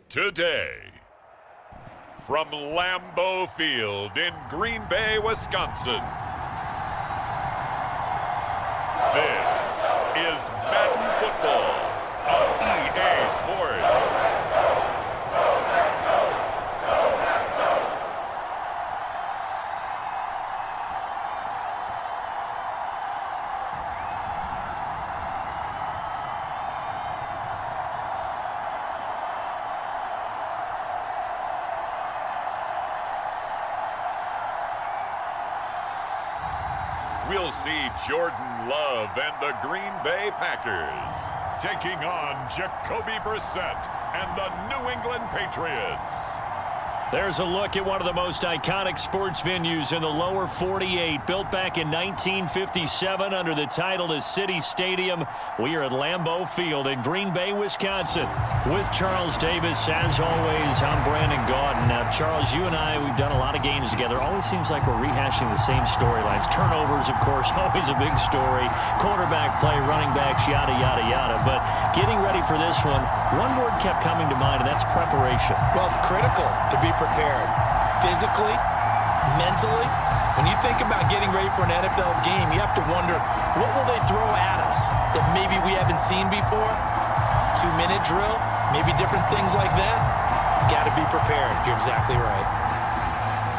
today. From Lambeau Field in Green Bay, Wisconsin, this is Madden Football on EA Sports. We'll see Jordan Love and the Green Bay Packers taking on Jacoby Brissett and the New England Patriots. There's a look at one of the most iconic sports venues in the lower 48, built back in 1957 under the title of City Stadium. We are at Lambeau Field in Green Bay, Wisconsin. With Charles Davis, as always, I'm Brandon Gaudin. Now, Charles, you and I, we've done a lot of games together. Always seems like we're rehashing the same storylines. Turnovers, of course, always a big story. Quarterback play, running backs, yada, yada, yada. But getting ready for this one word kept coming to mind, and that's preparation. Well, it's critical to be prepared physically, mentally. When you think about getting ready for an NFL game, you have to wonder, what will they throw at us that maybe we haven't seen before? 2-minute drill, maybe different things like that. Got to be prepared. You're exactly right.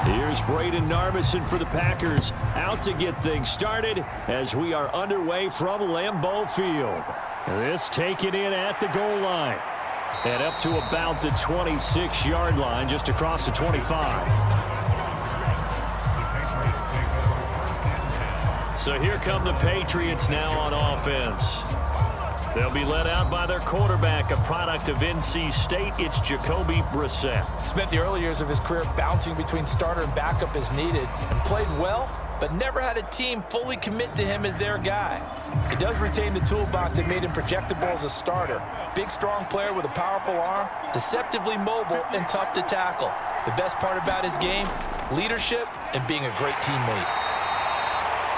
Here's Braden Narvison for the Packers, out to get things started as we are underway from Lambeau Field. This taken in at the goal line. And up to about the 26-yard line, just across the 25. So here come the Patriots now on offense. They'll be led out by their quarterback, a product of NC State. It's Jacoby Brissett. Spent the early years of his career bouncing between starter and backup as needed, and played well, but never had a team fully commit to him as their guy. He does retain the toolbox that made him projectable as a starter. Big, strong player with a powerful arm, deceptively mobile and tough to tackle. The best part about his game, leadership and being a great teammate.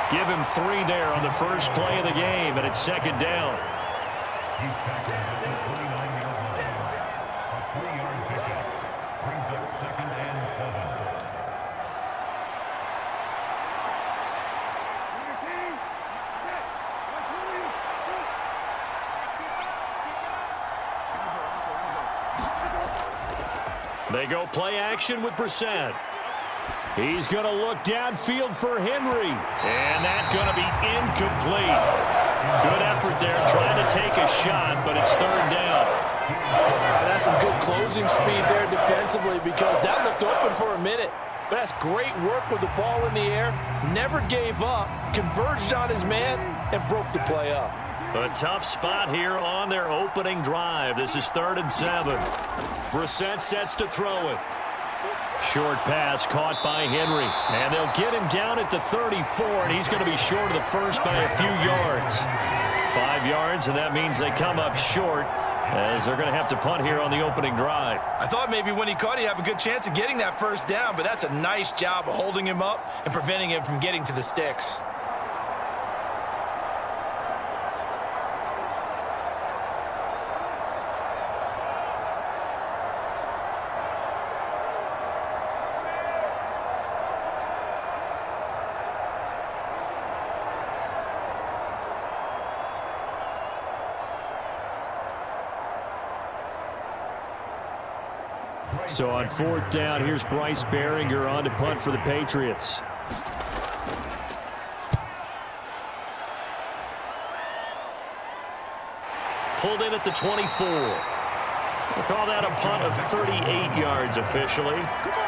Give him 3 there on the first play of the game, and it's second down. They go play action with Brissett. He's going to look downfield for Henry. And that's going to be incomplete. Good effort there trying to take a shot, but it's third down. That's some good closing speed there defensively, because that looked open for a minute. But that's great work with the ball in the air. Never gave up, converged on his man, and broke the play up. A tough spot here on their opening drive. This is 3rd and 7. Brissett sets to throw it. Short pass caught by Henry. And they'll get him down at the 34, and he's going to be short of the first by a few yards. 5 yards, and that means they come up short, as they're going to have to punt here on the opening drive. I thought maybe when he caught it, he'd have a good chance of getting that first down, but that's a nice job of holding him up and preventing him from getting to the sticks. So on 4th down, here's Bryce Behringer on to punt for the Patriots. Pulled in at the 24. We'll call that a punt of 38 yards officially.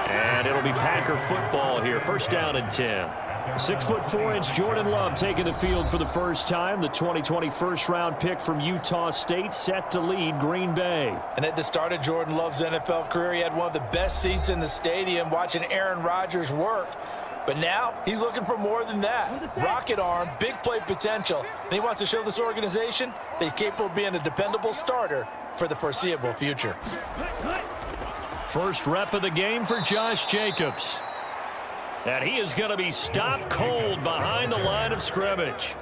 And it'll be Packer football here. First down and 10. 6'4" Jordan Love taking the field for the first time. The 2020 first-round pick from Utah State, set to lead Green Bay. And at the start of Jordan Love's NFL career, he had one of the best seats in the stadium watching Aaron Rodgers work. But now he's looking for more than that. Rocket arm, big play potential. And he wants to show this organization that he's capable of being a dependable starter for the foreseeable future. First rep of the game for Josh Jacobs. And he is going to be stopped cold behind the line of scrimmage.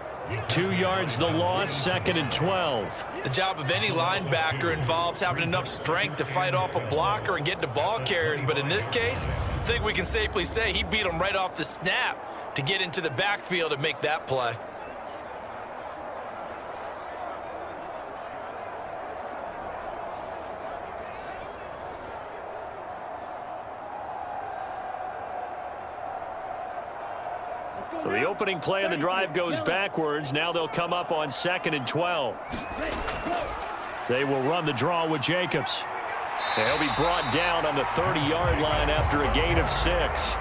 2 yards the loss, 2nd and 12. The job of any linebacker involves having enough strength to fight off a blocker and get to ball carriers, but in this case, I think we can safely say he beat him right off the snap to get into the backfield and make that play. So the opening play of the drive goes backwards. Now they'll come up on 2nd and 12. They will run the draw with Jacobs. And he'll be brought down on the 30-yard line after a gain of 6.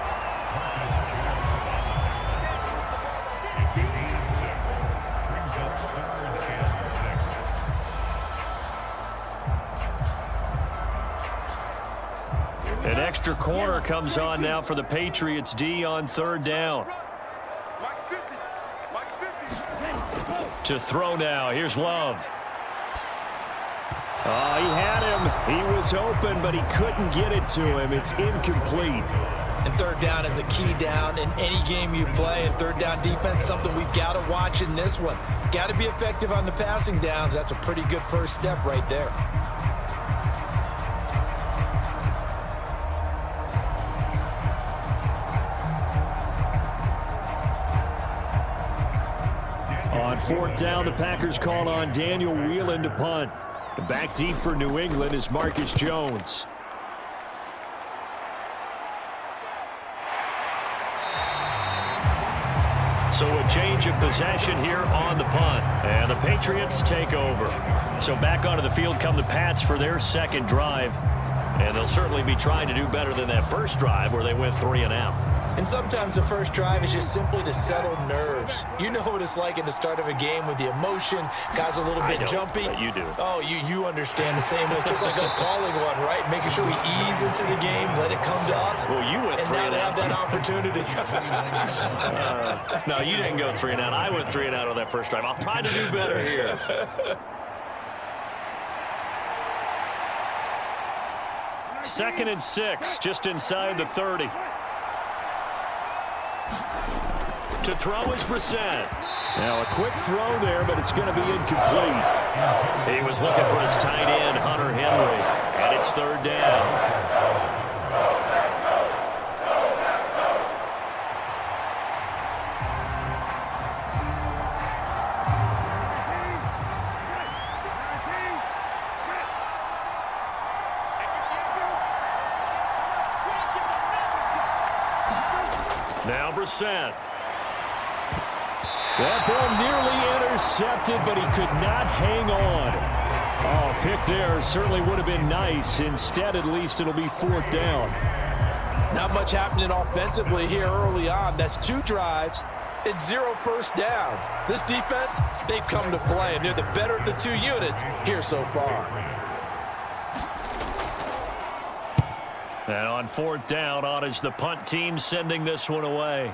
An extra corner comes on now for the Patriots D on 3rd down. To throw now. Here's Love. Oh, he had him. He was open, but he couldn't get it to him. It's incomplete. And 3rd down is a key down in any game you play. And 3rd down defense, something we've got to watch in this one. Got to be effective on the passing downs. That's a pretty good first step right there. On 4th down, the Packers call on Daniel Whelan to punt. Back deep for New England is Marcus Jones. So a change of possession here on the punt. And the Patriots take over. So back onto the field come the Pats for their 2nd drive. And they'll certainly be trying to do better than that first drive where they went 3 and out. And sometimes the first drive is just simply to settle nerves. You know what it's like at the start of a game with the emotion. Guys a little bit jumpy. But you do. Oh, you understand the same way. It's just like us calling one, right? Making sure we ease into the game, let it come to us. Well, you went 3 and out. And now they have that opportunity. No, you didn't go 3 and out. I went 3 and out on that first drive. I'll try to do better here. Second and 6, just inside the 30. To throw is Brissett. Now a quick throw there, but it's going to be incomplete. He was looking for his tight end, Hunter Henry, and it's 3rd down. Now Brissett. That ball nearly intercepted, but he could not hang on. Oh, pick there certainly would have been nice. Instead, at least, it'll be 4th down. Not much happening offensively here early on. That's 2 drives and 0 first downs. This defense, they've come to play, and they're the better of the 2 units here so far. And on 4th down, on is the punt team sending this one away.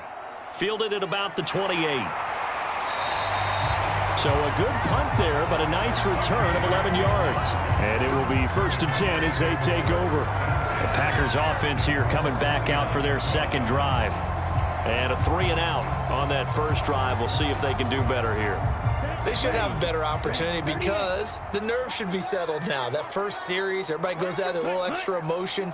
Fielded at about the 28. So a good punt there, but a nice return of 11 yards. And it will be 1st and 10 as they take over. The Packers offense here coming back out for their 2nd drive. And a 3 and out on that first drive. We'll see if they can do better here. They should have a better opportunity because the nerves should be settled now. That first series, everybody goes out with a little extra emotion.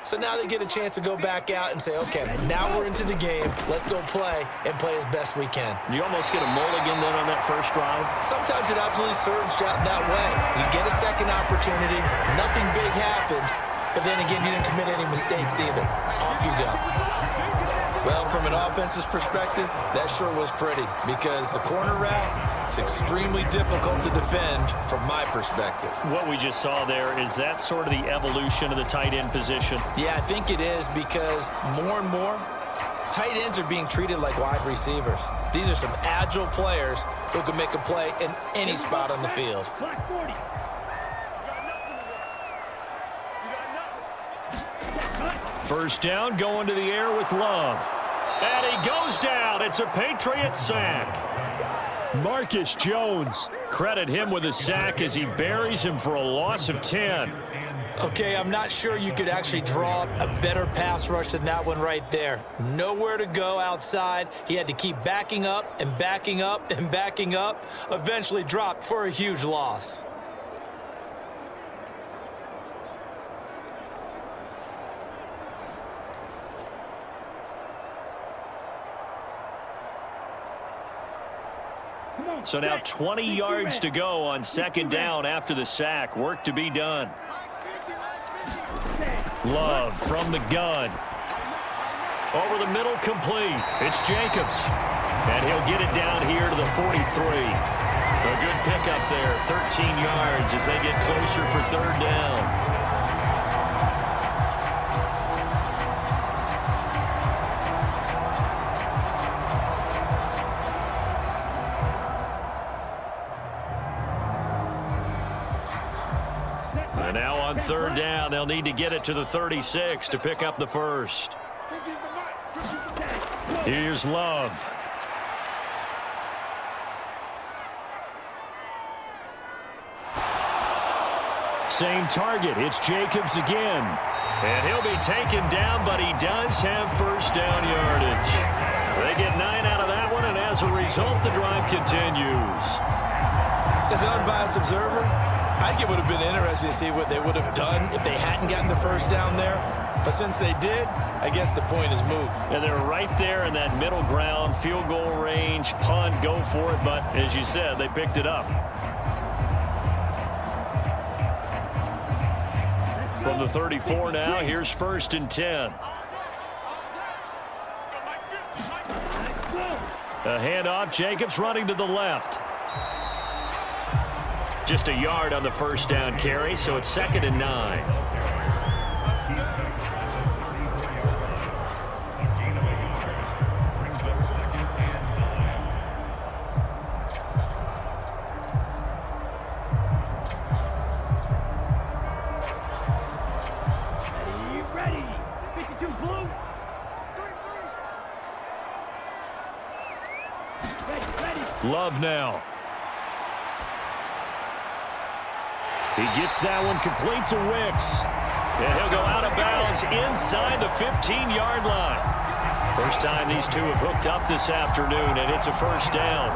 So now they get a chance to go back out and say, okay, now we're into the game. Let's go play and play as best we can. You almost get a mulligan then on that first drive? Sometimes it absolutely serves that way. You get a second opportunity. Nothing big happened. But then again, you didn't commit any mistakes either. Off you go. Well, from an offensive perspective, that sure was pretty because the corner route, it's extremely difficult to defend from my perspective. What we just saw there, is that sort of the evolution of the tight end position? Yeah, I think it is because more and more, tight ends are being treated like wide receivers. These are some agile players who can make a play in any spot on the field. First down, going to the air with Love. And he goes down. It's a Patriots sack. Marcus Jones, credit him with a sack as he buries him for a loss of 10. Okay, I'm not sure you could actually draw up a better pass rush than that one right there. Nowhere to go outside. He had to keep backing up and backing up and backing up. Eventually dropped for a huge loss. So now 20 yards to go on second down after the sack. Work to be done. Love from the gun. Over the middle, complete. It's Jacobs. And he'll get it down here to the 43. A good pickup there, 13 yards as they get closer for third down. And now on third down, they'll need to get it to the 36 to pick up the first. Here's Love. Same target. It's Jacobs again. And he'll be taken down, but he does have first down yardage. They get 9 out of that one, and as a result, the drive continues. As an unbiased observer, I think it would have been interesting to see what they would have done if they hadn't gotten the first down there. But since they did, I guess the point is moot. And they're right there in that middle ground, field goal range, punt, go for it. But as you said, they picked it up. From the 34 now, here's first and 10. A handoff, Jacobs running to the left. Just a yard on the first down carry, so it's second and 9. Ready, 52 blue. Ready. Love now. He gets that one complete to Wicks. And he'll go out of bounds inside the 15-yard line. First time these two have hooked up this afternoon, and it's a first down.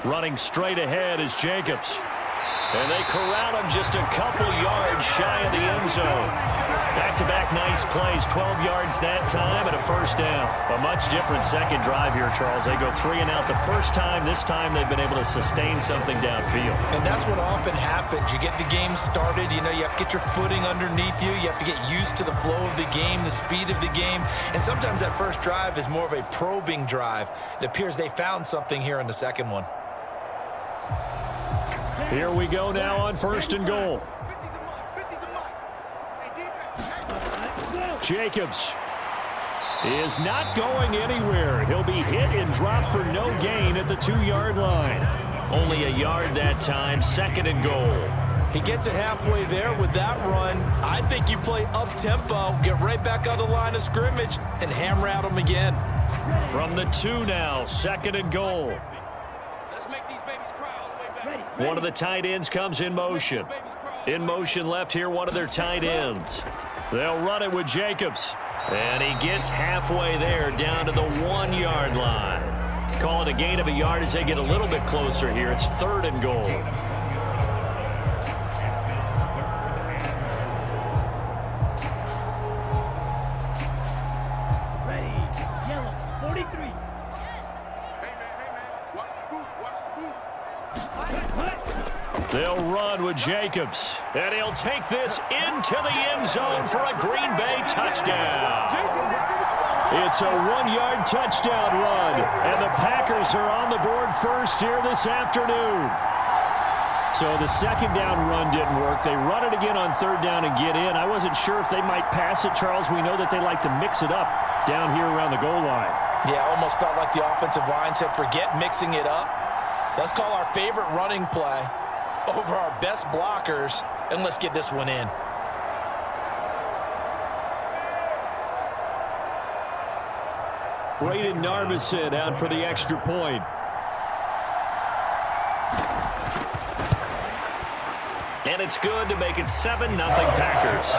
Running straight ahead is Jacobs. And they corral him just a couple yards shy of the end zone. Back-to-back nice plays, 12 yards that time and a first down. A much different second drive here, Charles. They go 3 and out the first time. This time they've been able to sustain something downfield. And that's what often happens. You get the game started, you have to get your footing underneath you. You have to get used to the flow of the game, the speed of the game. And sometimes that first drive is more of a probing drive. It appears they found something here in the second one. Here we go now on first and goal. Jacobs is not going anywhere. He'll be hit and dropped for no gain at the 2-yard line. Only a yard that time, second and goal. He gets it halfway there with that run. I think you play up-tempo, get right back on the line of scrimmage, and hammer at him again. From the 2 now, second and goal. One of the tight ends comes in motion. In motion left here, one of their tight ends. They'll run it with Jacobs. And he gets halfway there down to the 1-yard line. Call it a gain of a yard as they get a little bit closer here. It's third and goal. Ready, yellow, 43. They'll run with Jacobs. And he'll take this into the end zone for a Green Bay touchdown. It's a 1-yard touchdown run. And the Packers are on the board first here this afternoon. So the second down run didn't work. They run it again on third down and get in. I wasn't sure if they might pass it, Charles. We know that they like to mix it up. down here around the goal line. Yeah, almost felt like the offensive line said, forget mixing it up. Let's call our favorite running play over our best blockers, and let's get this one in. Braden Narvison out for the extra point. And it's good to make it 7-0 Packers.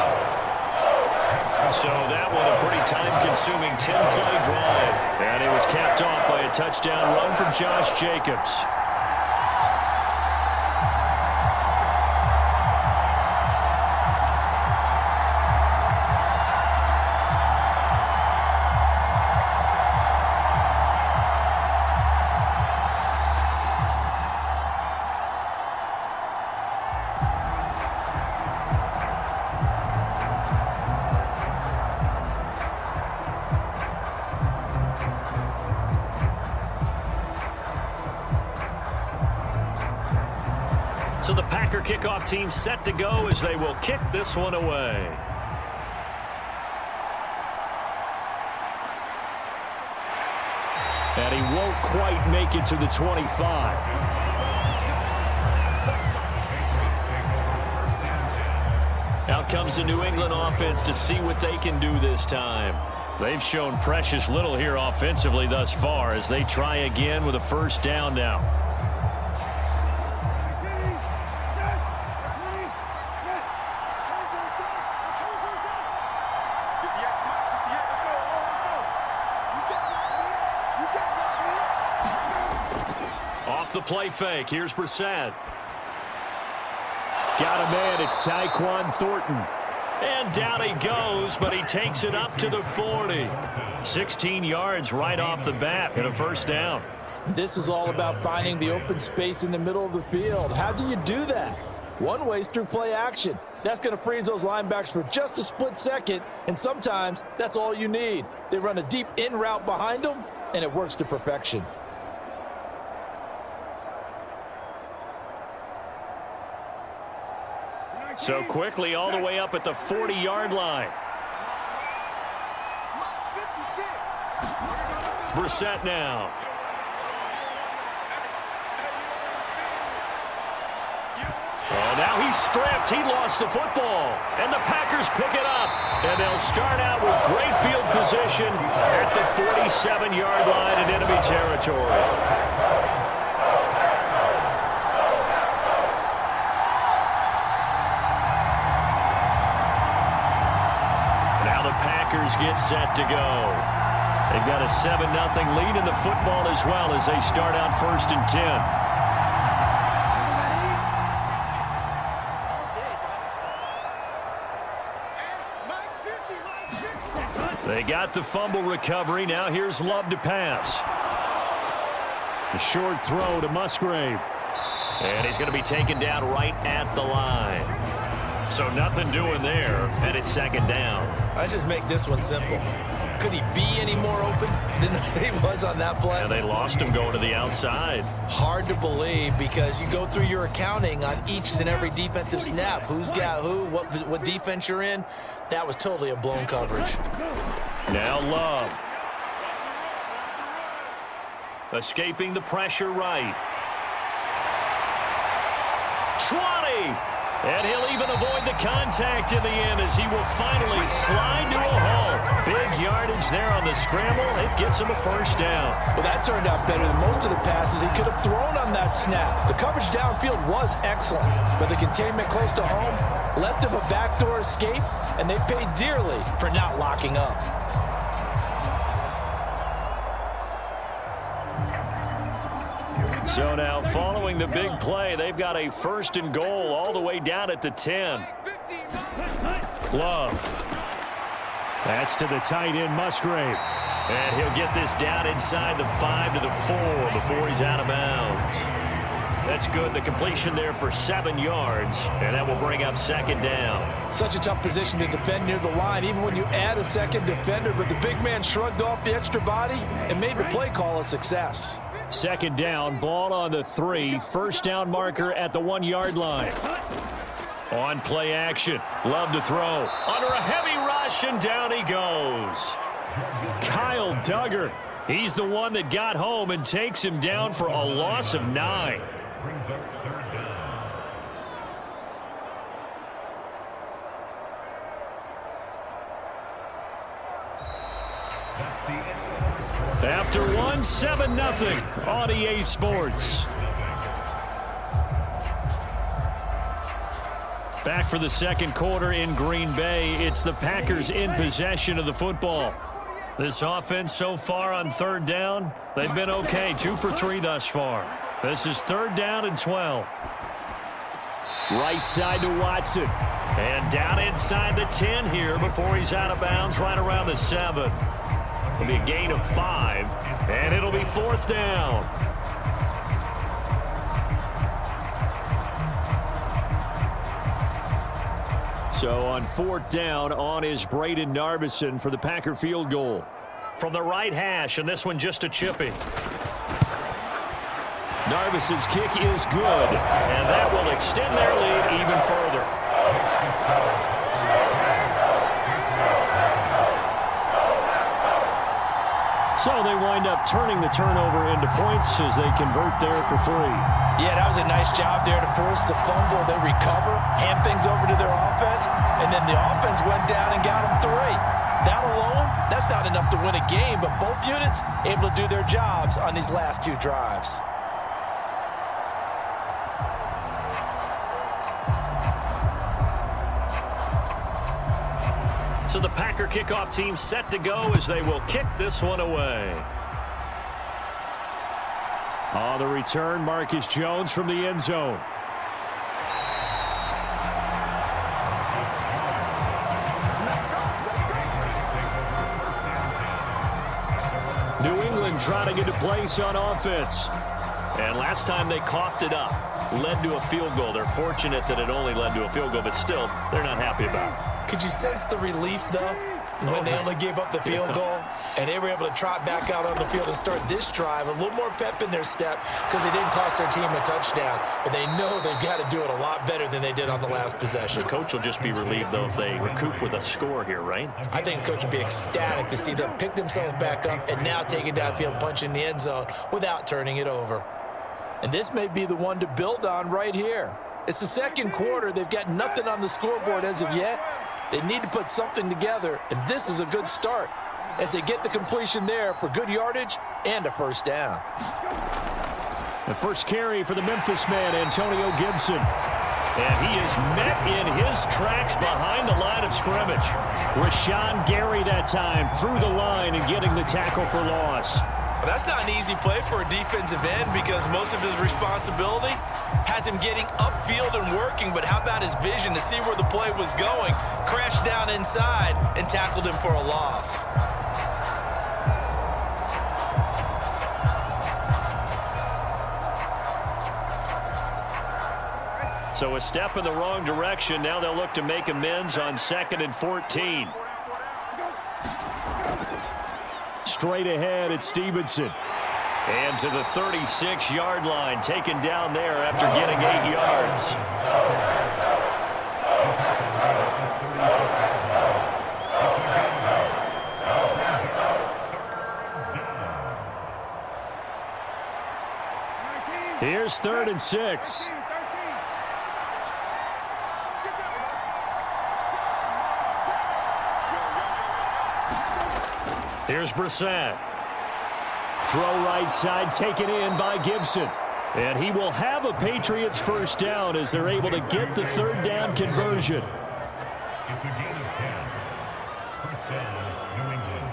So that one a pretty time-consuming 10-play drive. And it was capped off by a touchdown run from Josh Jacobs. So the Packer kickoff team set to go as they will kick this one away. And he won't quite make it to the 25. Out comes the New England offense to see what they can do this time. They've shown precious little here offensively thus far as they try again with a first down now. The play fake. Here's Brissett. Got a man. It's Tyquan Thornton. And down he goes, but he takes it up to the 40. 16 yards right off the bat and a first down. This is all about finding the open space in the middle of the field. How do you do that? One way is through play action. That's going to freeze those linebackers for just a split second, and sometimes that's all you need. They run a deep in route behind them, and it works to perfection. So quickly all the way up at the 40-yard line. Brissett now. Oh, now he's stripped. He lost the football. And the Packers pick it up. And they'll start out with great field position at the 47-yard line in enemy territory. Get set to go. They've got a 7-0 lead in the football as well as they start out 1st and 10. They got the fumble recovery. Now here's Love to pass. A short throw to Musgrave. And he's going to be taken down right at the line. So nothing doing there, and it's 2nd down. Let's just make this one simple. Could he be any more open than he was on that play? And they lost him going to the outside. Hard to believe because you go through your accounting on each and every defensive snap. Who's got who, what defense you're in. That was totally a blown coverage. Now Love. Escaping the pressure right. 20. And he'll even avoid the contact in the end as he will finally slide to a halt. Big yardage there on the scramble. It gets him a first down. Well, that turned out better than most of the passes he could have thrown on that snap. The coverage downfield was excellent, but the containment close to home left him a backdoor escape, and they paid dearly for not locking up. So now following the big play, they've got a 1st and goal all the way down at the 10. Love. That's to the tight end, Musgrave. And he'll get this down inside the 5 to the 4 before he's out of bounds. That's good. The completion there for 7 yards, and that will bring up 2nd down. Such a tough position to defend near the line, even when you add a second defender, but the big man shrugged off the extra body and made the play call a success. 2nd down, ball on the 3, first down marker at the 1-yard line. On play action, Love to throw. Under a heavy rush, and down he goes. Kyle Duggar. He's the one that got home and takes him down for a loss of 9. After one, 7-0 on EA Sports. Back for the second quarter in Green Bay. It's the Packers in possession of the football. This offense so far on third down, they've been okay. 2 for 3 thus far. This is 3rd down and 12. Right side to Watson. And down inside the 10 here before he's out of bounds right around the 7. It'll be a gain of 5, and it'll be 4th down. So on 4th down, on is Braden Narbison for the Packer field goal. From the right hash, and this one just a chippy. Narbison's kick is good, and that will extend their lead even further. So they wind up turning the turnover into points as they convert there for 3. Yeah, that was a nice job there to force the fumble. They recover, hand things over to their offense, and then the offense went down and got them 3. That alone, that's not enough to win a game, but both units able to do their jobs on these last 2 drives. So the Packer kickoff team set to go as they will kick this one away. On the return, Marcus Jones from the end zone. New England trying to get a place on offense. And last time they coughed it up, led to a field goal. They're fortunate that it only led to a field goal, but still, they're not happy about it. Could you sense the relief, though, when they only gave up the field goal and they were able to trot back out on the field and start this drive? A little more pep in their step because they didn't cost their team a touchdown, but they know they've got to do it a lot better than they did on the last possession. The coach will just be relieved, though, if they recoup with a score here, right? I think the coach would be ecstatic to see them pick themselves back up and now take it downfield, punch in the end zone without turning it over. And this may be the one to build on right here. It's the second quarter. They've got nothing on the scoreboard as of yet. They need to put something together, and this is a good start as they get the completion there for good yardage and a 1st down. The first carry for the Memphis man, Antonio Gibson. And he is met in his tracks behind the line of scrimmage. Rashawn Gary that time through the line and getting the tackle for loss. Well, that's not an easy play for a defensive end because most of his responsibility has him getting upfield and working, but how about his vision to see where the play was going, crashed down inside, and tackled him for a loss. So a step in the wrong direction. Now they'll look to make amends on 2nd and 14. Straight ahead, it's Stevenson. And to the 36-yard line, taken down there after getting 8 yards. Here's 3rd and 6. Here's Brissett. Throw right side taken in by Gibson. And he will have a Patriots 1st down as they're able to get the 3rd down conversion. It's a gain of 10. 1st down, New England.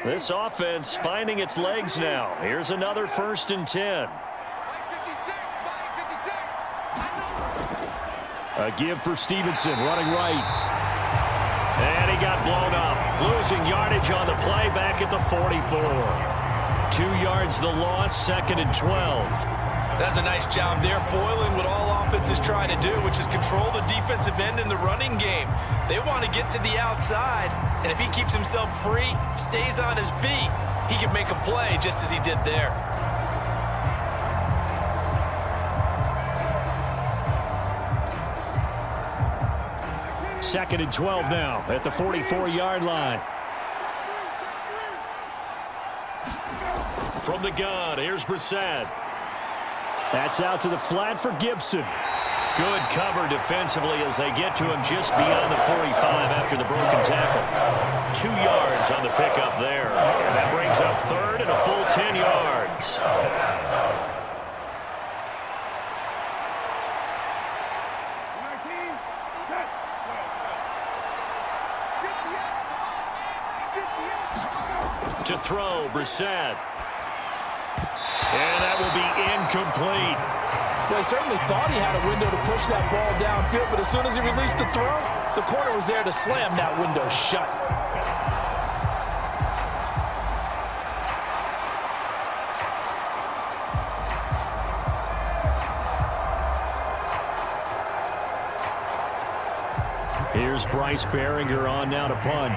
This offense finding its legs now. Here's another 1st and 10. A give for Stevenson, running right. And he got blown up. Losing yardage on the play back at the 44. 2 yards the loss, 2nd and 12. That's a nice job there, foiling what all offenses try to do, which is control the defensive end in the running game. They want to get to the outside, and if he keeps himself free, stays on his feet, he can make a play just as he did there. Second and 12 now at the 44-yard line. From the gun, here's Brissett. That's out to the flat for Gibson. Good cover defensively as they get to him just beyond the 45 after the broken tackle. 2 yards on the pickup there. And that brings up third and a full 10 yards. To throw, Brissett. And that will be incomplete. Well, he certainly thought he had a window to push that ball downfield, but as soon as he released the throw, the corner was there to slam that window shut. Here's Bryce Behringer on now to punt.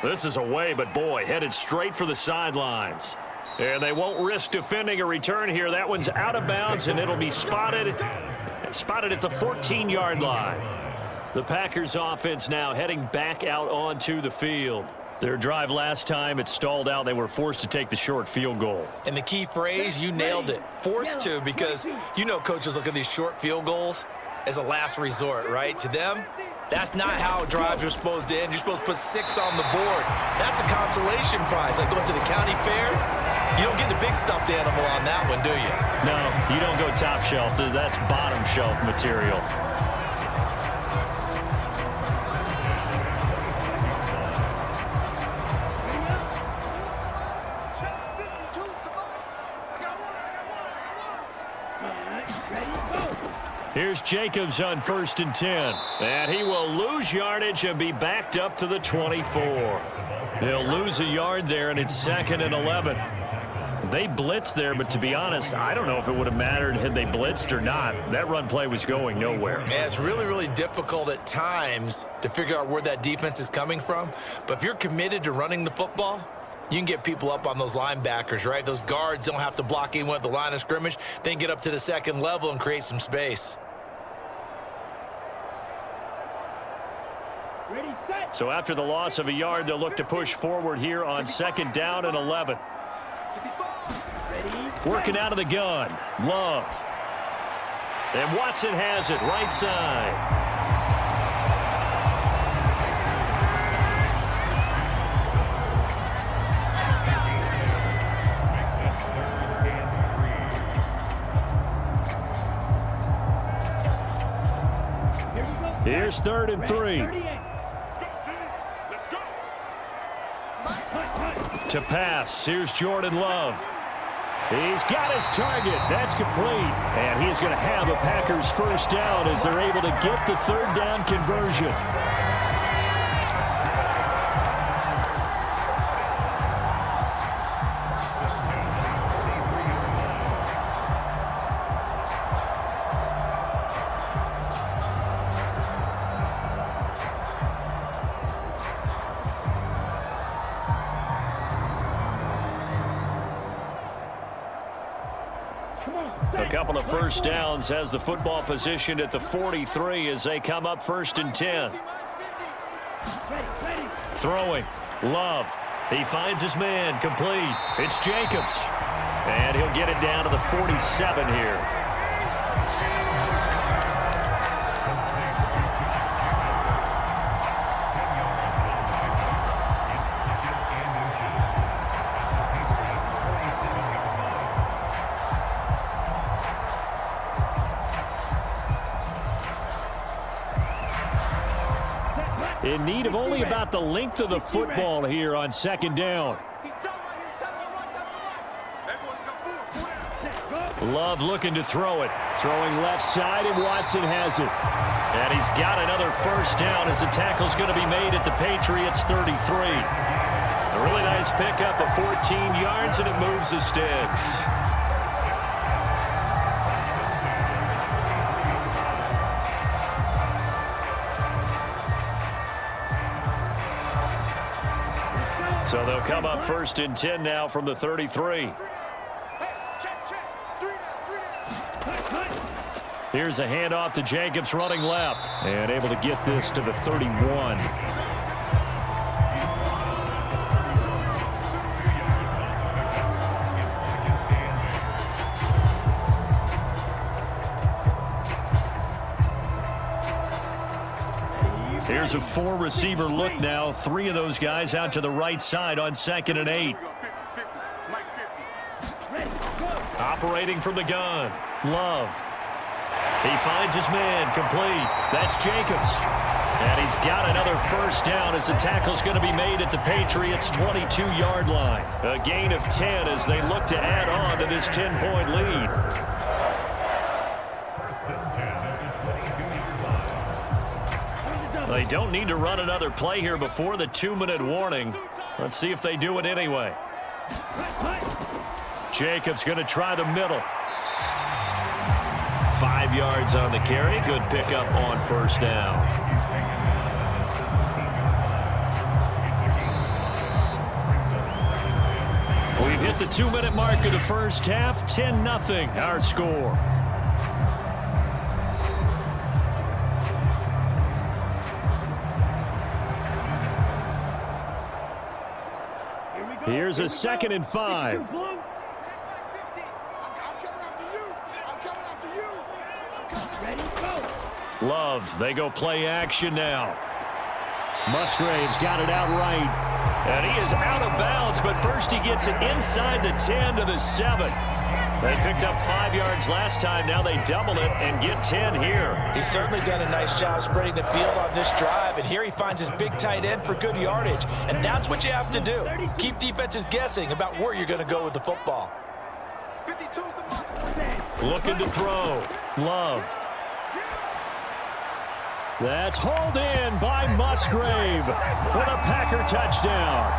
This is away, but boy, headed straight for the sidelines. And they won't risk defending a return here. That one's out of bounds, and it'll be spotted at the 14-yard line. The Packers offense now heading back out onto the field. Their drive last time, it stalled out. They were forced to take the short field goal. And the key phrase, you nailed it. Forced to, because you know coaches look at these short field goals as a last resort, right? To them, that's not how drives are supposed to end. You're supposed to put 6 on the board. That's a consolation prize. Like going to the county fair, you don't get the big stuffed animal on that one, do you? No, you don't go top shelf. That's bottom shelf material. Here's Jacobs on 1st and 10. And he will lose yardage and be backed up to the 24. He'll lose a yard there, and it's 2nd and 11. They blitzed there, but to be honest, I don't know if it would have mattered had they blitzed or not. That run play was going nowhere. Yeah, it's really, really difficult at times to figure out where that defense is coming from. But if you're committed to running the football, you can get people up on those linebackers, right? Those guards don't have to block anyone at the line of scrimmage. They can get up to the second level and create some space. Ready, set. So after the loss of a yard, they'll look to push forward here on 2nd down and 11. Working out of the gun, Love. And Watson has it, right side. Here's 3rd and 3. To pass, here's Jordan Love. He's got his target. That's complete. And he's going to have a Packers first down as they're able to get the 3rd down conversion. A couple of first downs has the football positioned at the 43 as they come up 1st and 10. Throwing. Love. He finds his man. Complete. It's Jacobs. And he'll get it down to the 47 here. In need of only about the length of the football here on 2nd down. Love looking to throw it. Throwing left side, and Watson has it. And he's got another first down as the tackle's going to be made at the Patriots 33. Really nice pickup of 14 yards, and it moves the sticks. So they'll come up 1st and 10 now from the 33. Here's a handoff to Jacobs running left. And able to get this to the 31. Here's a 4-receiver look now. 3 of those guys out to the right side on 2nd and 8. Operating from the gun. Love. He finds his man, complete. That's Jacobs. And he's got another first down as the tackle's going to be made at the Patriots' 22-yard line. A gain of 10 as they look to add on to this 10-point lead. They don't need to run another play here before the 2-minute warning. Let's see if they do it anyway. Jacobs going to try the middle. 5 yards on the carry. Good pickup on first down. We've hit the 2-minute mark of the first half. 10-0 our score. Here's a 2nd and 5. Love, they go play action now. Musgrave's got it out right. And he is out of bounds, but first he gets it inside the 10 to the 7. They picked up 5 yards last time. Now they double it and get 10 here. He's certainly done a nice job spreading the field on this drive, and here he finds his big tight end for good yardage. And that's what you have to do. Keep defenses guessing about where you're going to go with the football. Looking to throw. Love. That's hauled in by Musgrave for the Packer touchdown.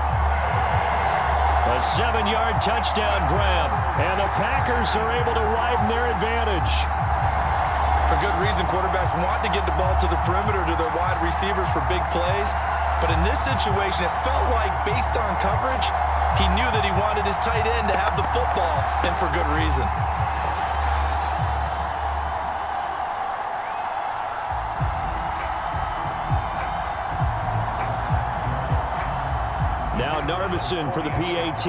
A 7-yard touchdown grab, and the Packers are able to widen their advantage. For good reason, quarterbacks want to get the ball to the perimeter to their wide receivers for big plays. But in this situation, it felt like, based on coverage, he knew that he wanted his tight end to have the football, and for good reason. Now Narvison for the PAT.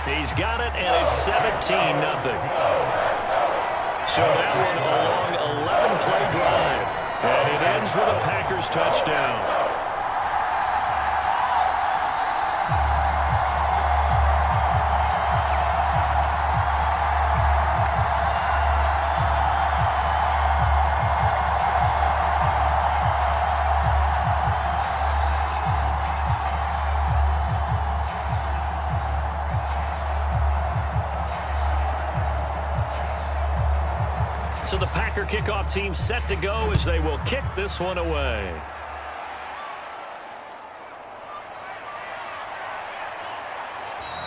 He's got it, and it's 17-0. So that one a long 11-play drive. And it ends with a Packers touchdown. So the Packer kickoff team set to go as they will kick this one away.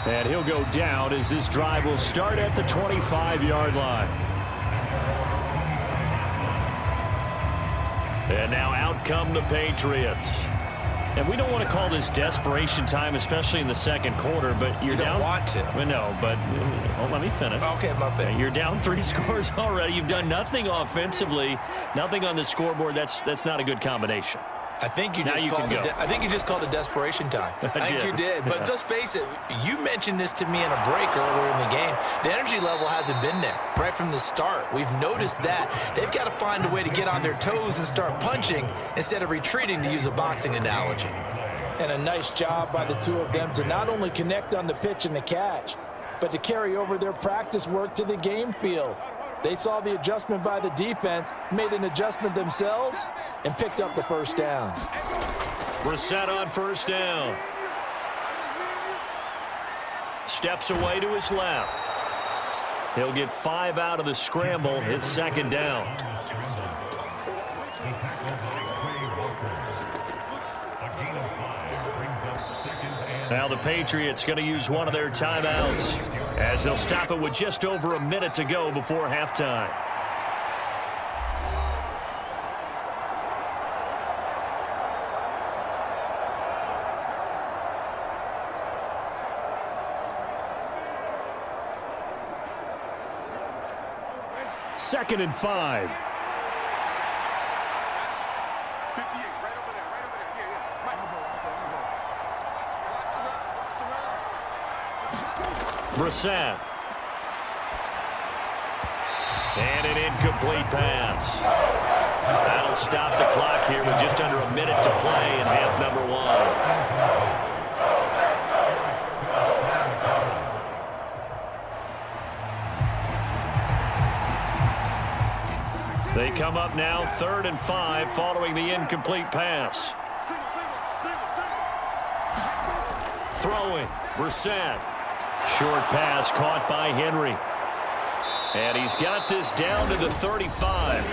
And he'll go down as this drive will start at the 25-yard line. And now out come the Patriots. And we don't want to call this desperation time, especially in the second quarter, but you're down. You don't want to. No, but let me finish. Okay, my bad. You're down 3 scores already. You've done nothing offensively, nothing on the scoreboard. That's not a good combination. I think you just called it desperation time. I think you did. But let's face it, you mentioned this to me in a break earlier in the game. The energy level hasn't been there right from the start. We've noticed that. They've got to find a way to get on their toes and start punching instead of retreating, to use a boxing analogy. And a nice job by the two of them to not only connect on the pitch and the catch, but to carry over their practice work to the game field. They saw the adjustment by the defense, made an adjustment themselves, and picked up the first down. Brissett on first down. Steps away to his left. He'll get 5 out of the scramble. It's second down. Now the Patriots going to use one of their timeouts as they'll stop it with just over a minute to go before halftime. Second and 5. Brissett. And an incomplete pass. That'll stop the clock here with just under a minute to play in half number 1. They come up now 3rd and 5 following the incomplete pass. Throwing. Brissett. Short pass caught by Henry. And he's got this down to the 35.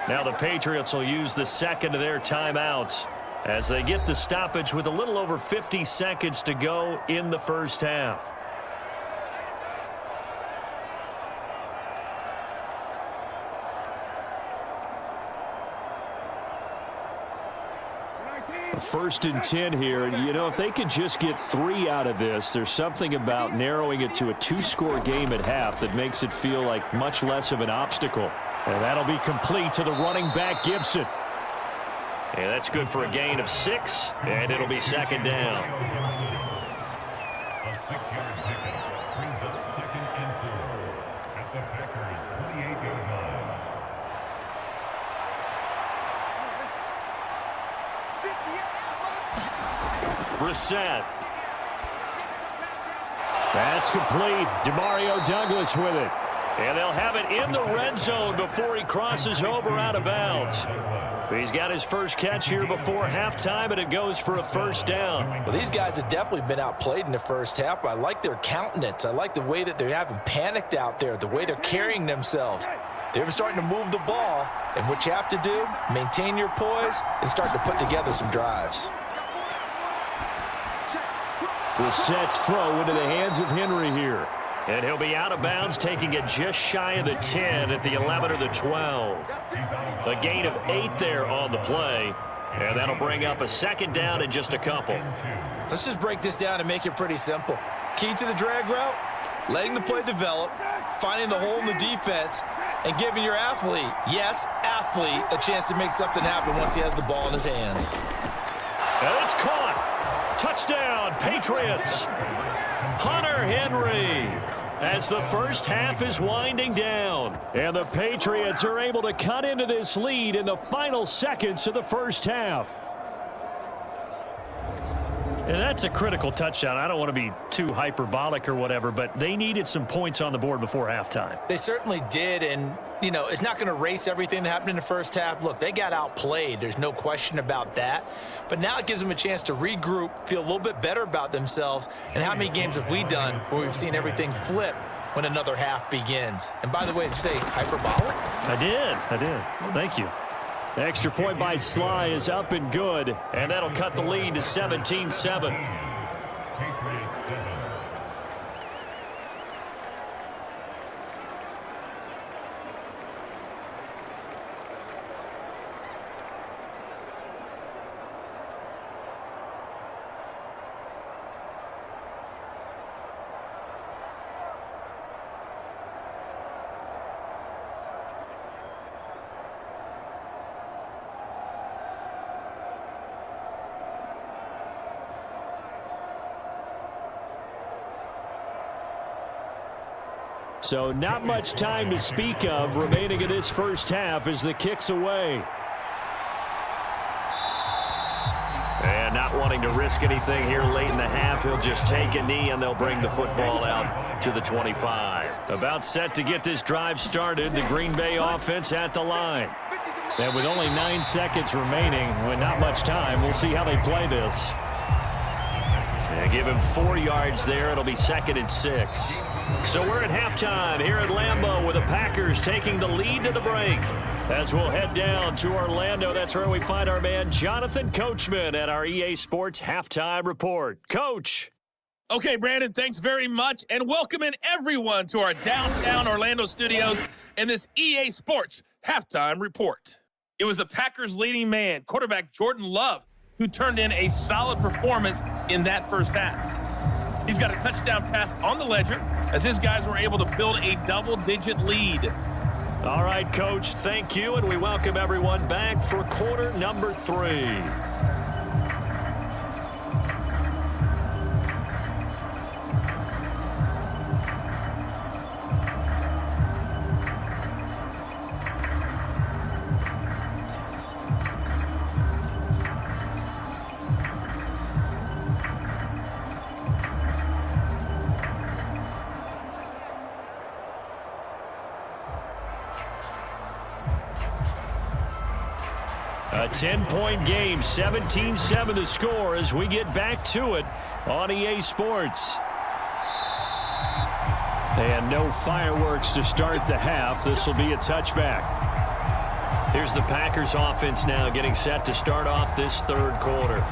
Now the Patriots will use the second of their timeouts as they get the stoppage with a little over 50 seconds to go in the first half. First and 10 here, and you know, if they could just get 3 out of this, there's something about narrowing it to a 2-score game at half that makes it feel like much less of an obstacle. And that'll be complete to the running back, Gibson. And that's good for a gain of 6, and it'll be second down. A 6-yard pickup brings up 2nd and 4 at the Packers' 28-yard line. Brissett. That's complete. Demario Douglas with it. And they'll have it in the red zone before he crosses over out of bounds. He's got his first catch here before halftime, and it goes for a first down. Well, these guys have definitely been outplayed in the first half. I like their countenance. I like the way that they haven't panicked out there, the way they're carrying themselves. They're starting to move the ball, and what you have to do, maintain your poise and start to put together some drives. Brissett's throw into the hands of Henry here. And he'll be out of bounds, taking it just shy of the 10 at the 11 or the 12. A gain of 8 there on the play. And that'll bring up a second down in just a couple. Let's just break this down and make it pretty simple. Key to the drag route, letting the play develop, finding the hole in the defense, and giving your athlete, yes, athlete, a chance to make something happen once he has the ball in his hands. And it's caught. Touchdown, Patriots. Hunter Henry, as the first half is winding down. And the Patriots are able to cut into this lead in the final seconds of the first half. And that's a critical touchdown. I don't want to be too hyperbolic or whatever, but they needed some points on the board before halftime. They certainly did, and, you know, it's not going to erase everything that happened in the first half. Look, they got outplayed. There's no question about that. But now it gives them a chance to regroup, feel a little bit better about themselves. And how many games have we done where we've seen everything flip when another half begins? And by the way, did you say hyperbolic? I did. Well, thank you. The extra point by Sly is up and good, and that'll cut the lead to 17-7. So not much time to speak of remaining in this first half as the kick's away. And not wanting to risk anything here late in the half, he'll just take a knee and they'll bring the football out to the 25. About set to get this drive started, the Green Bay offense at the line. And with only 9 seconds remaining, with not much time, we'll see how they play this. And give him 4 yards there. It'll be 2nd and 6. So we're at halftime here at Lambeau with the Packers taking the lead to the break. As we'll head down to Orlando, that's where we find our man Jonathan Coachman at our EA Sports Halftime Report. Coach. Okay, Brandon, thanks very much, and welcome in everyone to our downtown Orlando studios in this EA Sports Halftime Report. It was the Packers' leading man, quarterback Jordan Love, who turned in a solid performance in that first half. He's got a touchdown pass on the ledger as his guys were able to build a double-digit lead. All right, Coach, thank you, and we welcome everyone back for quarter number 3. A 10-point game, 17-7 the score as we get back to it on EA Sports. And no fireworks to start the half. This will be a touchback. Here's the Packers offense now getting set to start off this third quarter.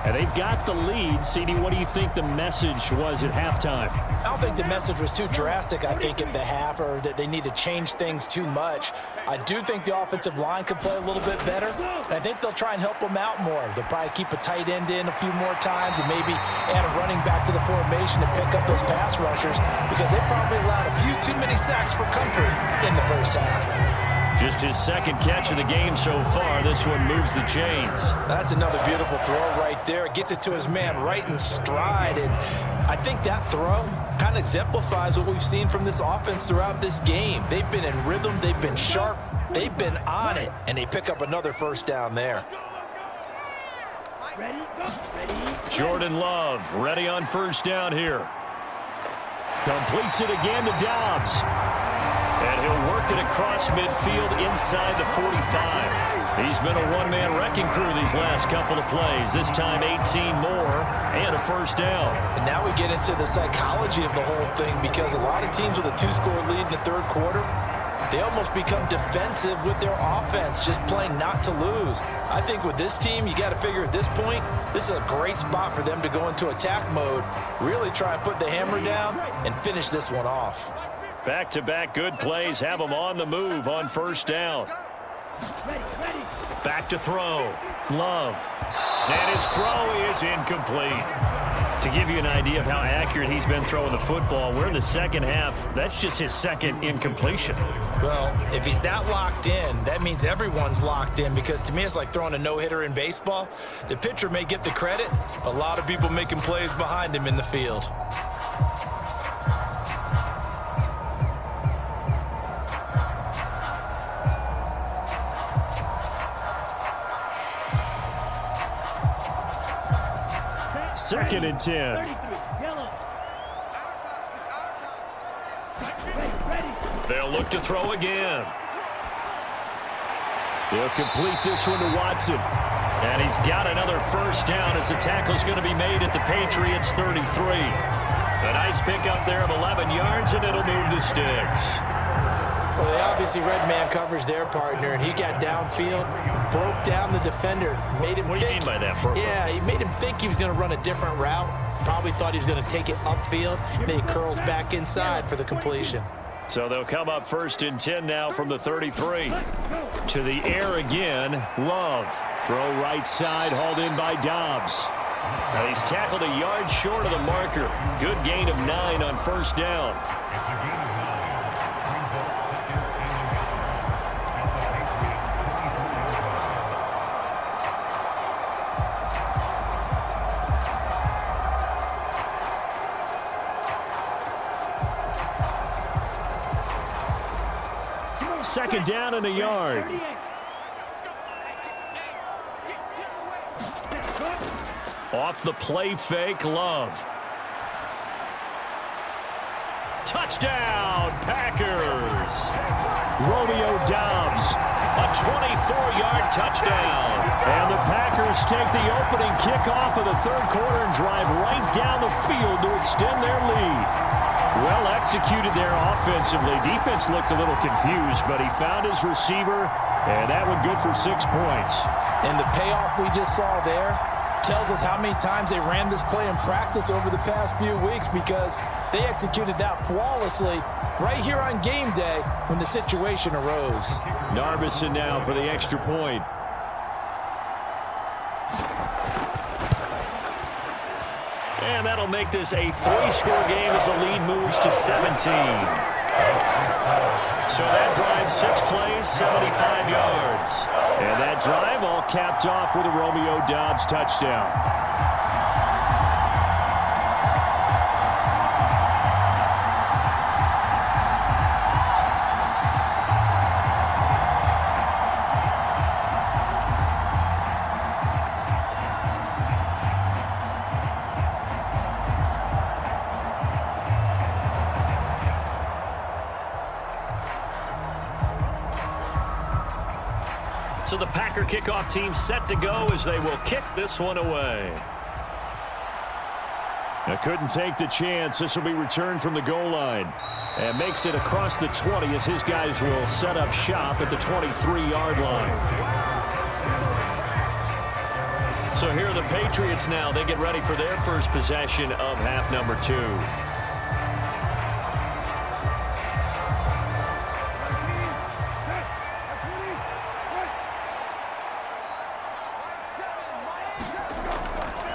And they've got the lead. CD, what do you think the message was at halftime? I don't think the message was too drastic, I think, at the half, or that they need to change things too much. I do think the offensive line could play a little bit better, and I think they'll try and help them out more. They'll probably keep a tight end in a few more times and maybe add a running back to the formation to pick up those pass rushers, because they probably allowed a few too many sacks for comfort in the first half. Just his second catch of the game so far. This one moves the chains. That's another beautiful throw right there. Gets it to his man right in stride. And I think that throw kind of exemplifies what we've seen from this offense throughout this game. They've been in rhythm. They've been sharp. They've been on it. And they pick up another first down there. Ready, go. Ready. Jordan Love ready on first down here. Completes it again to Dobbs. And he'll work it across midfield inside the 45. He's been a one-man wrecking crew these last couple of plays. This time 18 more and a first down. And now we get into the psychology of the whole thing, because a lot of teams with a 2-score lead in the third quarter, they almost become defensive with their offense, just playing not to lose. I think with this team, you got to figure at this point, this is a great spot for them to go into attack mode, really try and put the hammer down and finish this one off. Back-to-back good plays have them on the move on first down. Ready, ready. Back to throw. Love. And his throw is incomplete. To give you an idea of how accurate he's been throwing the football, we're in the second half. That's just his second incompletion. Well, if he's that locked in, that means everyone's locked in, because to me it's like throwing a no-hitter in baseball. The pitcher may get the credit, a lot of people making plays behind him in the field. Second and 10. 33, yellow. Ready. They'll look to throw again. They'll complete this one to Watson. And he's got another first down as the tackle's going to be made at the Patriots 33. A nice pickup there of 11 yards, and it'll move the sticks. Well, they obviously red man coverage their partner, and he got downfield, broke down the defender, made him What do you mean by that, Purple? Yeah, he made him think he was going to run a different route. Probably thought he was going to take it upfield. Then he curls back inside for the completion. So they'll come up first and 10 now from the 33. To the air again, Love. Throw right side, hauled in by Dobbs. Now he's tackled a yard short of the marker. Good gain of 9 on first down. Second down and a yard. Off the play fake, Love. Touchdown, Packers. Romeo Dobbs. A 24-yard touchdown. And the Packers take the opening kickoff of the third quarter and drive right down the field to extend their lead. Well executed there offensively. Defense looked a little confused, but he found his receiver, and that one good for 6 points. And the payoff we just saw there tells us how many times they ran this play in practice over the past few weeks, because they executed that flawlessly right here on game day when the situation arose. Narbison now for the extra point. And that'll make this a 3-score game as the lead moves to 17. So that drive, 6 plays, 75 yards. And that drive all capped off with a Romeo Doubs touchdown. So the Packer kickoff team set to go as they will kick this one away. Now couldn't take the chance. This will be returned from the goal line. And makes it across the 20 as his guys will set up shop at the 23-yard line. So here are the Patriots now. They get ready for their first possession of half number 2.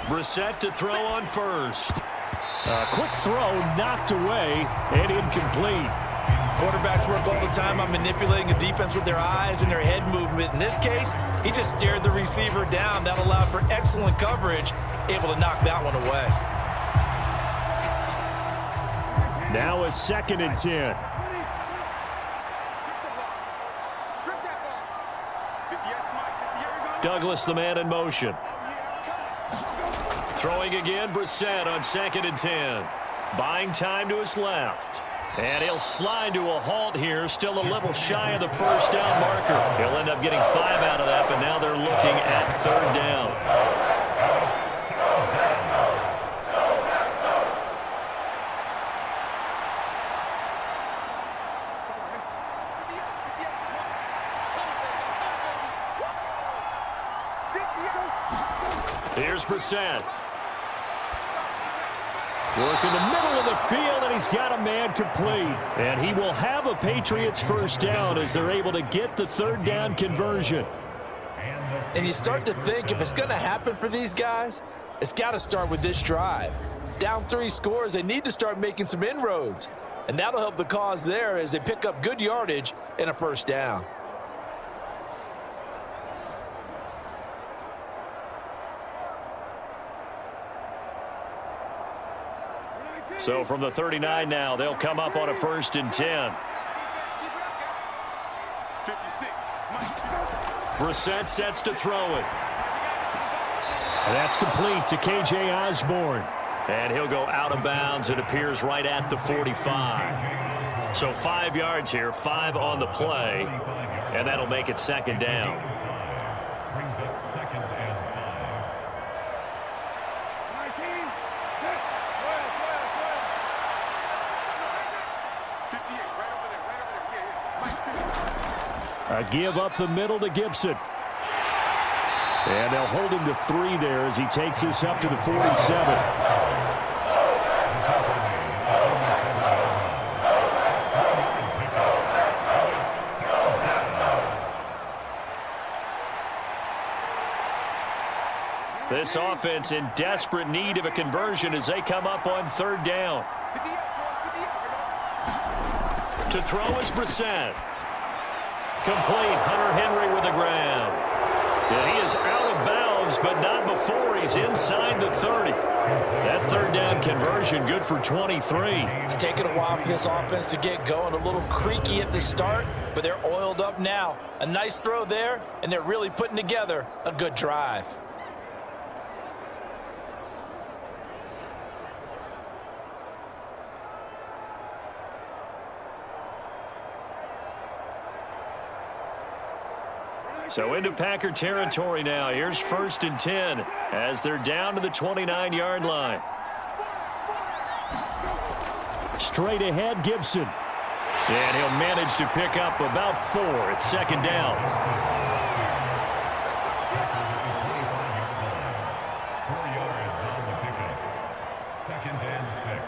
Brissett to throw on first. A quick throw knocked away and incomplete. Quarterbacks work all the time on manipulating a defense with their eyes and their head movement. In this case, he just stared the receiver down. That allowed for excellent coverage, able to knock that one away. Now a 2nd and 10. Douglas, the man in motion. Throwing again, Brissett on 2nd and 10. Buying time to his left. And he'll slide to a halt here, still a little shy of the first down marker. He'll end up getting 5 out of that, but now they're looking at 3rd down. Here's Brissett. Work in the middle of the field, and he's got a man complete. And he will have a Patriots first down as they're able to get the 3rd down conversion. And you start to think, if it's going to happen for these guys, it's got to start with this drive. Down 3 scores, they need to start making some inroads. And that'll help the cause there as they pick up good yardage and a first down. So from the 39 now, they'll come up on a 1st and 10. Brissett sets to throw it. And that's complete to K.J. Osborne. And he'll go out of bounds. It appears right at the 45. So 5 yards here, 5 on the play. And that'll make it 2nd down. A give up the middle to Gibson. And they'll hold him to 3 there as he takes this up to the 47. This offense in desperate need of a conversion as they come up on 3rd down. To throw is Brissett. Complete. Hunter Henry with the ground. And he is out of bounds, but not before he's inside the 30. That 3rd down conversion good for 23. It's taken a while for this offense to get going. A little creaky at the start, but they're oiled up now. A nice throw there, and they're really putting together a good drive. So into Packer territory now. Here's 1st and 10 as they're down to the 29-yard line. Straight ahead, Gibson. And he'll manage to pick up about 4. It's 2nd down. 4 yards on the pickup. 2nd and 6.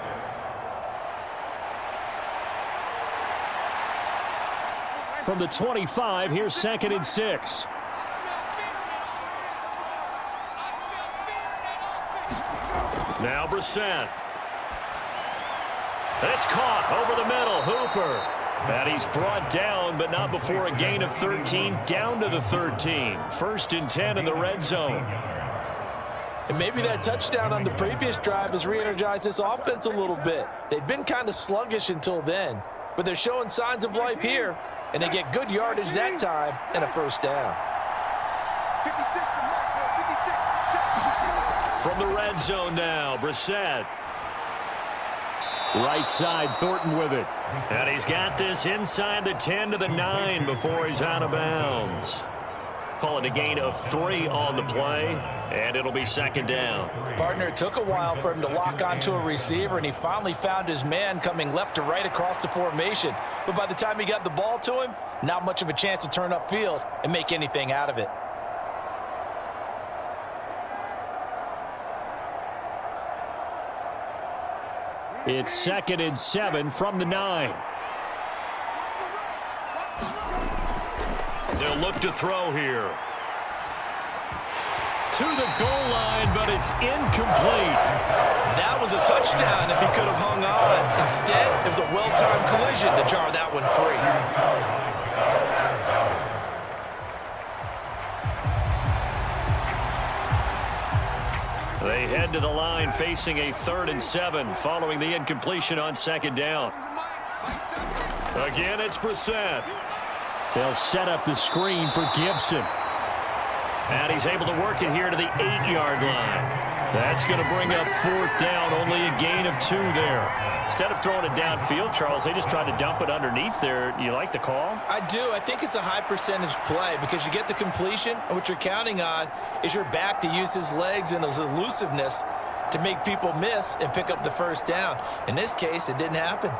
From the 25, here's 2nd and 6. Now Brissett. It's caught over the middle. Hooper. And he's brought down, but not before a gain of 13, down to the 13. 1st and 10 in the red zone. And maybe that touchdown on the previous drive has re-energized this offense a little bit. They'd been kind of sluggish until then, but they're showing signs of life here, and they get good yardage that time and a 1st down. From the red zone now, Brissett. Right side, Thornton with it. And he's got this inside the 10 to the 9 before he's out of bounds. Call it a gain of 3 on the play, and it'll be 2nd down. Partner, it took a while for him to lock onto a receiver, and he finally found his man coming left to right across the formation. But by the time he got the ball to him, not much of a chance to turn upfield and make anything out of it. It's 2nd and 7 from the 9. They'll look to throw here. To the goal line, but it's incomplete. That was a touchdown if he could have hung on. Instead, it was a well-timed collision to jar that one free. They head to the line facing a 3rd and 7 following the incompletion on 2nd down. Again, it's Brissett. They'll set up the screen for Gibson. And he's able to work it here to the 8-yard line. That's going to bring up 4th down, only a gain of 2 there. Instead of throwing it downfield, Charles, they just tried to dump it underneath there. You like the call? I do. I think it's a high percentage play because you get the completion, and what you're counting on is your back to use his legs and his elusiveness to make people miss and pick up the 1st down. In this case, it didn't happen.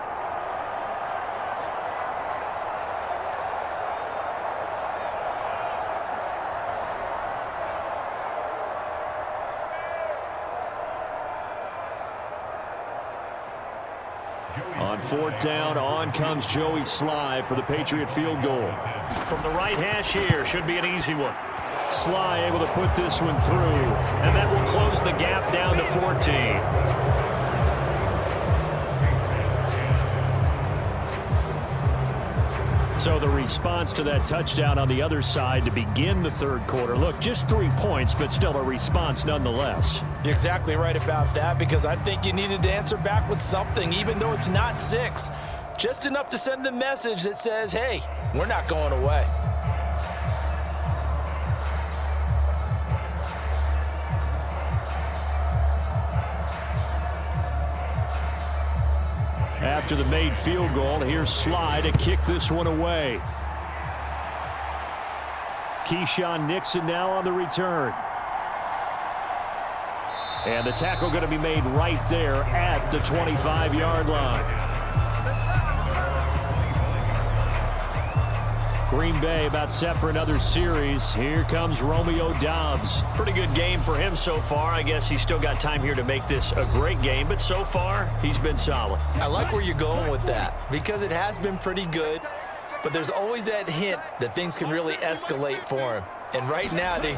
On 4th down, on comes Joey Sly for the Patriot field goal. From the right hash here, should be an easy one. Sly able to put this one through, and that will close the gap down to 14. So the response to that touchdown on the other side to begin the 3rd quarter. Look, just 3 points, but still a response nonetheless. You're exactly right about that because I think you needed to answer back with something, even though it's not 6. Just enough to send the message that says, hey, we're not going away. After the made field goal, here's Sly to kick this one away. Keyshawn Nixon now on the return. And the tackle going to be made right there at the 25-yard line. Green Bay about set for another series. Here comes Romeo Doubs. Pretty good game for him so far. I guess he's still got time here to make this a great game, but so far he's been solid. I like where you're going with that because it has been pretty good, but there's always that hint that things can really escalate for him. And right now, they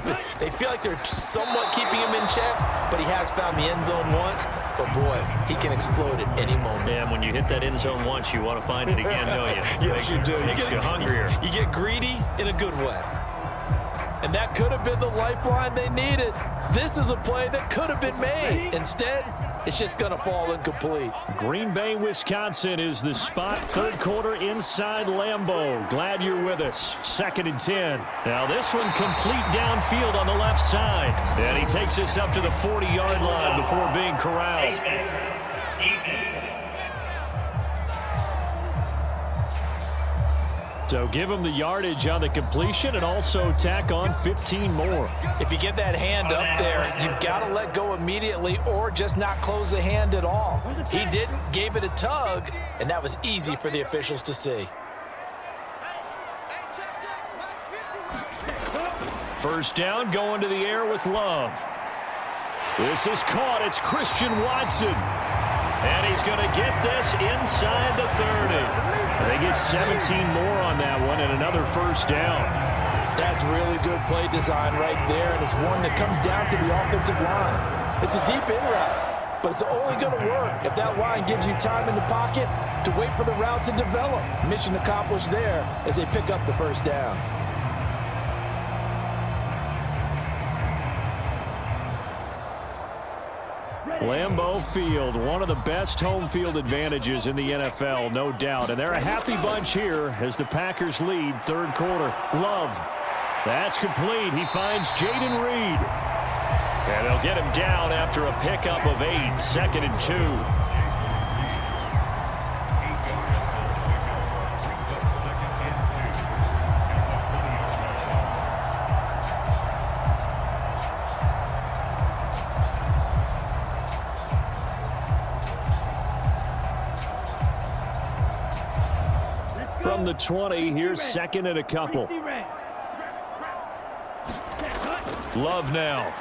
feel like they're somewhat keeping him in check, but he has found the end zone once. But, boy, he can explode at any moment. Yeah, and when you hit that end zone once, you want to find it again, don't you? Yes, you do. Makes you hungrier. You get greedy in a good way. And that could have been the lifeline they needed. This is a play that could have been made. Instead, it's just going to fall incomplete. Green Bay, Wisconsin is the spot. 3rd quarter inside Lambeau. Glad you're with us. 2nd and 10. Now this one complete downfield on the left side. And he takes this up to the 40-yard line before being corralled. So give him the yardage on the completion and also tack on 15 more. If you get that hand up there, you've got to let go immediately or just not close the hand at all. He didn't, gave it a tug, and that was easy for the officials to see. First down, going to the air with Love. This is caught. It's Christian Watson. And he's going to get this inside the 30. They get 17 more on that one and another first down. That's really good play design right there, and it's one that comes down to the offensive line. It's a deep in route, but it's only going to work if that line gives you time in the pocket to wait for the route to develop. Mission accomplished there as they pick up the first down. Lambeau Field, one of the best home field advantages in the NFL, no doubt. And they're a happy bunch here as the Packers lead third quarter. Love. That's complete. He finds Jaden Reed. And they'll get him down after a pickup of 8, 2nd and 2. From the 20, here's 2nd and a couple. Love now.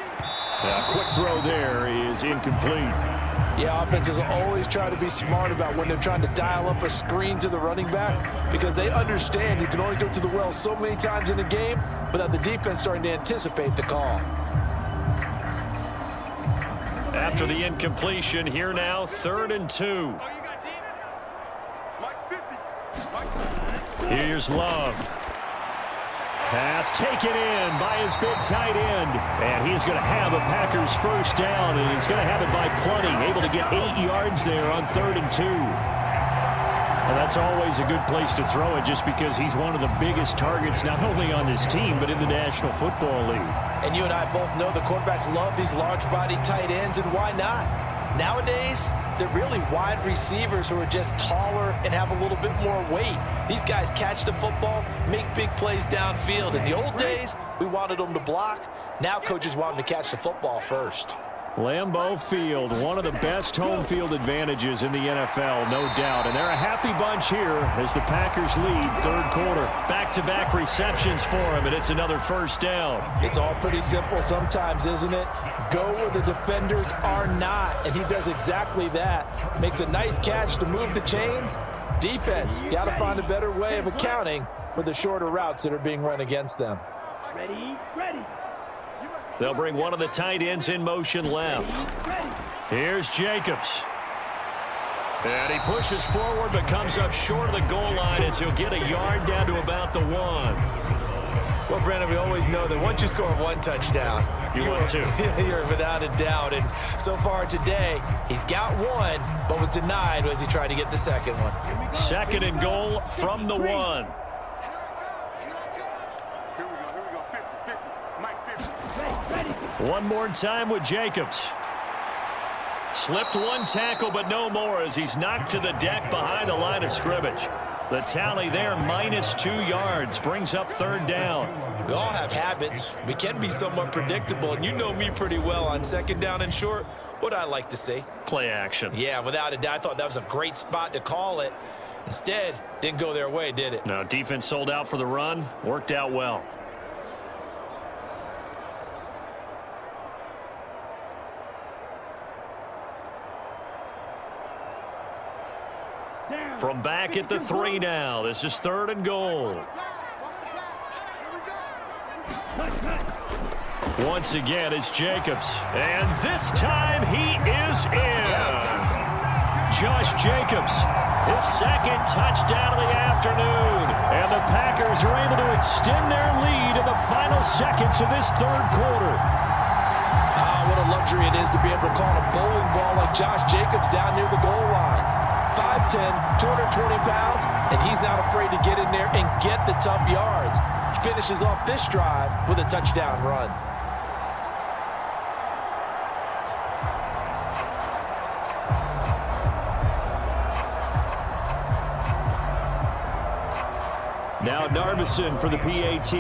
A quick throw there is incomplete. Yeah, offenses always try to be smart about when they're trying to dial up a screen to the running back because they understand you can only go to the well so many times in a game without the defense starting to anticipate the call. After the incompletion, here now, 3rd and 2. Here's Love. Pass taken in by his big tight end. And he's going to have a Packers first down, and he's going to have it by plenty. Able to get 8 yards there on 3rd and 2. And that's always a good place to throw it just because he's one of the biggest targets not only on this team but in the National Football League. And you and I both know the quarterbacks love these large-body tight ends, and why not? Nowadays, they're really wide receivers who are just taller and have a little bit more weight. These guys catch the football, make big plays downfield. In the old days, we wanted them to block. Now coaches want them to catch the football first. Lambeau Field, one of the best home field advantages in the NFL, no doubt. And they're a happy bunch here as the Packers lead third quarter. Back-to-back receptions for him, and it's another first down. It's all pretty simple sometimes, isn't it? Go where the defenders are not, and he does exactly that. Makes a nice catch to move the chains. Defense, got to find a better way of accounting for the shorter routes that are being run against them. Ready, ready. They'll bring one of the tight ends in motion left. Here's Jacobs. And he pushes forward but comes up short of the goal line as he'll get a yard down to about the 1. Well, Brandon, we always know that once you score one touchdown, you want two. You're without a doubt. And so far today, he's got one, but was denied as he tried to get the second one. 2nd and goal from the 1. One more time with Jacobs. Slipped one tackle, but no more as he's knocked to the deck behind the line of scrimmage. The tally there, -2 yards, brings up 3rd down. We all have habits. We can be somewhat predictable, and you know me pretty well on 2nd down and short. What I like to see. Play action. Yeah, without a doubt, I thought that was a great spot to call it. Instead, didn't go their way, did it? No, defense sold out for the run. Worked out well. From back at the 3 now. This is 3rd and goal. Once again, it's Jacobs. And this time he is in. Yes. Josh Jacobs, his 2nd touchdown of the afternoon. And the Packers are able to extend their lead in the final seconds of this third quarter. What a luxury it is to be able to call a bowling ball like Josh Jacobs down near the goal line. 5'10", 220 pounds, and he's not afraid to get in there and get the tough yards. He finishes off this drive with a touchdown run. Now Narvison for the PAT.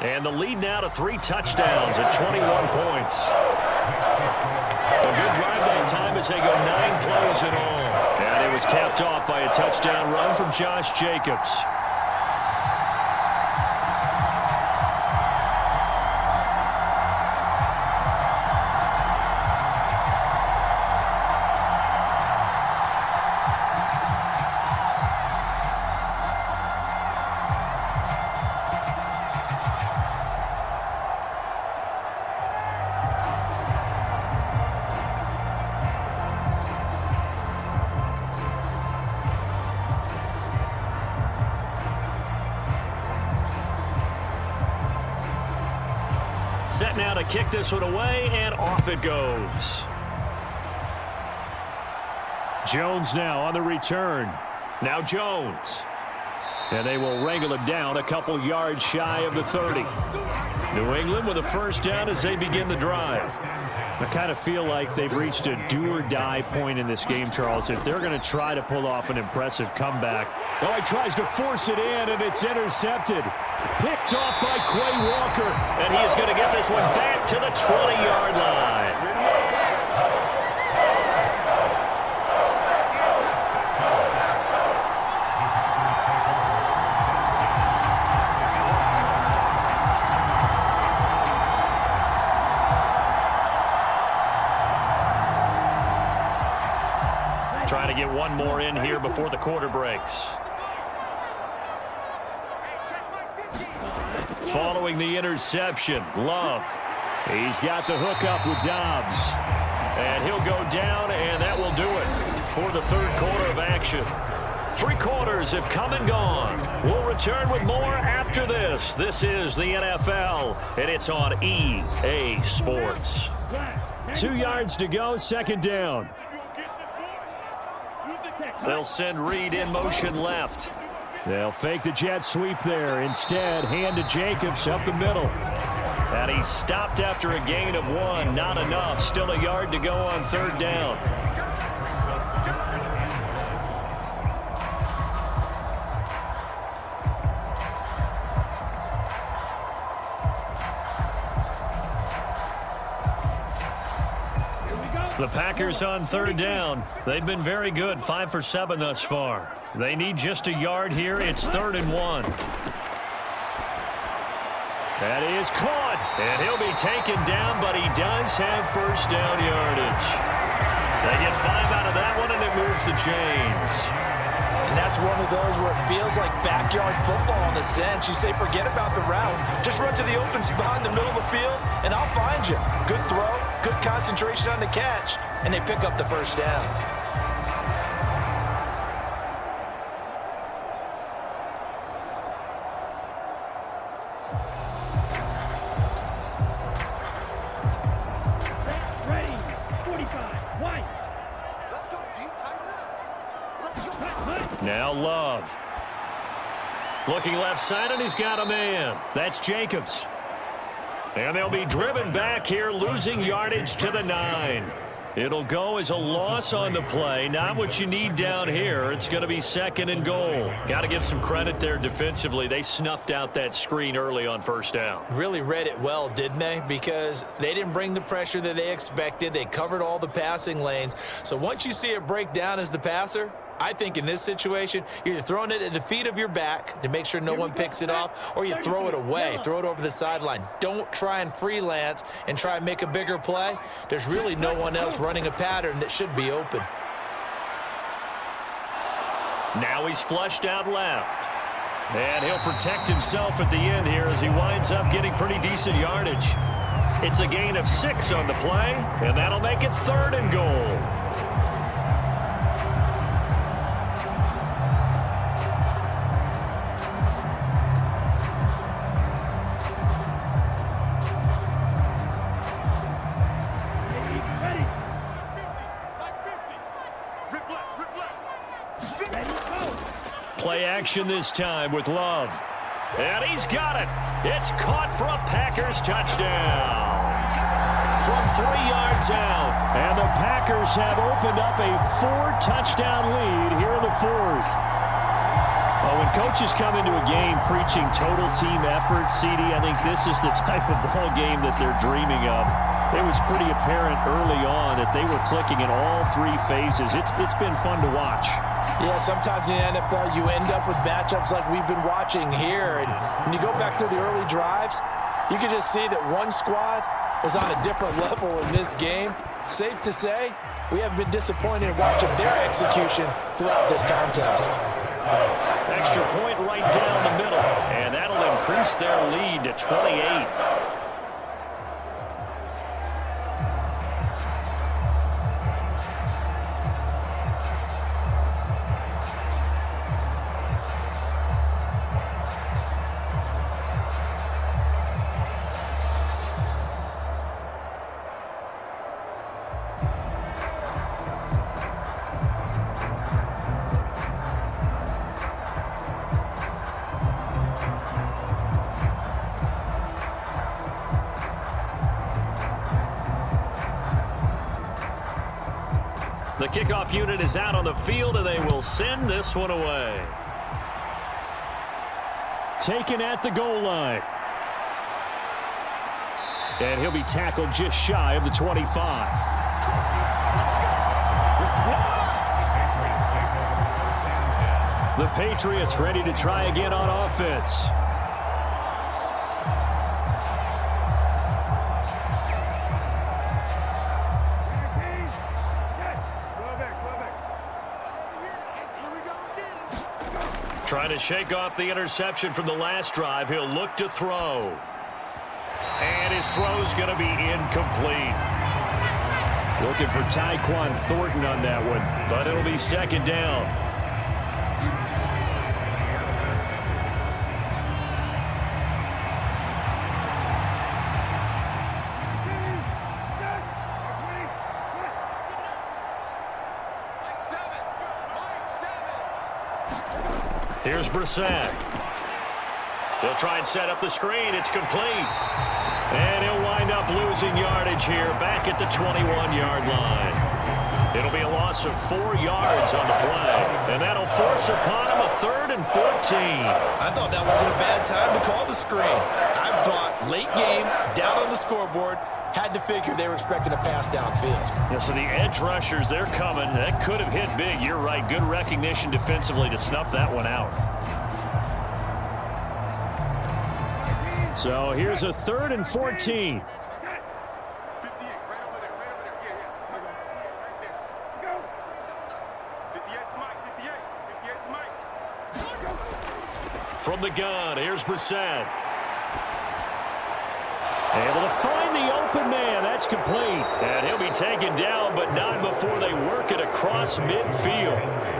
And the lead now to 3 touchdowns at 21 points. A good drive that time as they go 9 plays in all. And it was capped off by a touchdown run from Josh Jacobs. Set now to kick this one away, and off it goes. Jones now on the return. Now Jones. And they will wrangle him down a couple yards shy of the 30. New England with a first down as they begin the drive. I kind of feel like they've reached a do-or-die point in this game, Charles, if they're going to try to pull off an impressive comeback. Oh, he tries to force it in, and it's intercepted. Picked off by Quay Walker, and he is going to get this one back to the 20-yard line. Trying to get one more in here before the quarter breaks. Following the interception, Love. He's got the hook up with Dobbs. And he'll go down, and that will do it for the third quarter of action. 3 quarters have come and gone. We'll return with more after this. This is the NFL, and it's on EA Sports. 2 yards to go, second down. They'll send Reed in motion left. They'll fake the jet sweep there. Instead, hand to Jacobs up the middle. And he stopped after a gain of 1. Not enough. Still a yard to go on third down. The Packers on third down. They've been very good, 5 for 7 thus far. They need just a yard here. It's 3rd and 1. That is caught, and he'll be taken down, but he does have first down yardage. They get 5 out of that one, and it moves the chains. And that's one of those where it feels like backyard football in a sense. You say, forget about the route. Just run to the open spot in the middle of the field, and I'll find you. Good throw, good concentration on the catch, and they pick up the first down. Ready. 45. White. Now Love. Looking left side, and he's got a man. That's Jacobs. And they'll be driven back here, losing yardage to the 9. It'll go as a loss on the play. Not what you need down here. It's going to be 2nd and goal. Got to give some credit there defensively. They snuffed out that screen early on first down. Really read it well, didn't they? Because they didn't bring the pressure that they expected. They covered all the passing lanes. So once you see it break down as the passer, I think in this situation, you're either throwing it at the feet of your back to make sure no one picks it off, or you throw it away, throw it over the sideline. Don't try and freelance and try and make a bigger play. There's really no one else running a pattern that should be open. Now he's flushed out left. And he'll protect himself at the end here as he winds up getting pretty decent yardage. It's a gain of 6 on the play, and that'll make it 3rd and goal. Play action this time with Love. And he's got it. It's caught for a Packers touchdown. from 3 yards out. And the Packers have opened up a 4-touchdown lead here in the fourth. Well, when coaches come into a game preaching total team effort, CD, I think this is the type of ball game that they're dreaming of. It was pretty apparent early on that they were clicking in all 3 phases. It's been fun to watch. Yeah, sometimes in the NFL you end up with matchups like we've been watching here. And when you go back to the early drives, you can just see that one squad was on a different level in this game. Safe to say, we have been disappointed in watching their execution throughout this contest. Extra point right down the middle, and that'll increase their lead to 28. The kickoff unit is out on the field, and they will send this one away. Taken at the goal line. And he'll be tackled just shy of the 25. The Patriots ready to try again on offense. Trying to shake off the interception from the last drive. He'll look to throw. And his throw's going to be incomplete. Looking for Tyquan Thornton on that one, but it'll be second down. Here's Brissett. He'll try and set up the screen. It's complete. And he'll wind up losing yardage here back at the 21-yard line. It'll be a loss of 4 yards on the play. And that'll force upon him a 3rd and 14. I thought that wasn't a bad time to call the screen. I thought late game, down on the scoreboard, had to figure they were expecting a pass downfield. Yeah, so the edge rushers, they're coming. That could have hit big. You're right. Good recognition defensively to snuff that one out. So here's a 3rd and 14. From the gun, here's Brissett. Able to find the open man. That's complete. And he'll be taken down, but not before they work it across midfield.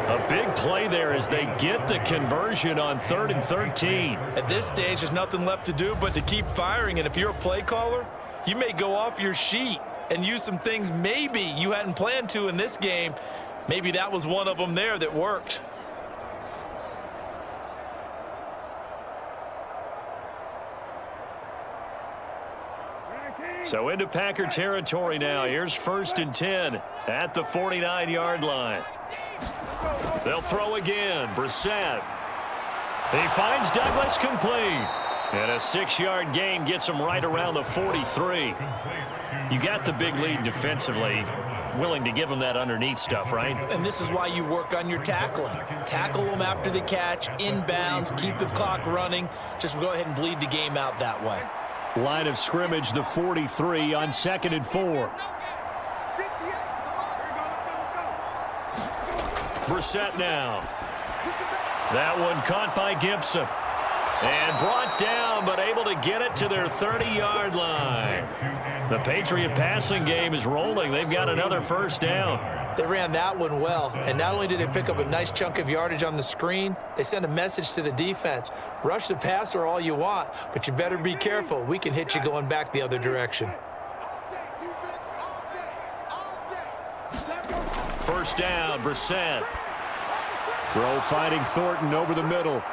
A big play there as they get the conversion on 3rd and 13. At this stage, there's nothing left to do but to keep firing. And if you're a play caller, you may go off your sheet and use some things maybe you hadn't planned to in this game. Maybe that was one of them there that worked. So into Packer territory now. Here's 1st and 10 at the 49-yard line. They'll throw again. Brissett. He finds Douglas complete. And a 6-yard gain gets him right around the 43. You got the big lead defensively. Willing to give him that underneath stuff, right? And this is why you work on your tackling. Tackle them after the catch, inbounds, keep the clock running. Just go ahead and bleed the game out that way. Line of scrimmage, the 43 on 2nd and 4. Brissett now. That one caught by Gibson. And brought down, but able to get it to their 30-yard line. The Patriot passing game is rolling. They've got another 1st down. They ran that one well, and not only did they pick up a nice chunk of yardage on the screen, they sent a message to the defense. Rush the passer all you want, but you better be careful. We can hit you going back the other direction. 1st down, Brissett. Throw finding Thornton over the middle.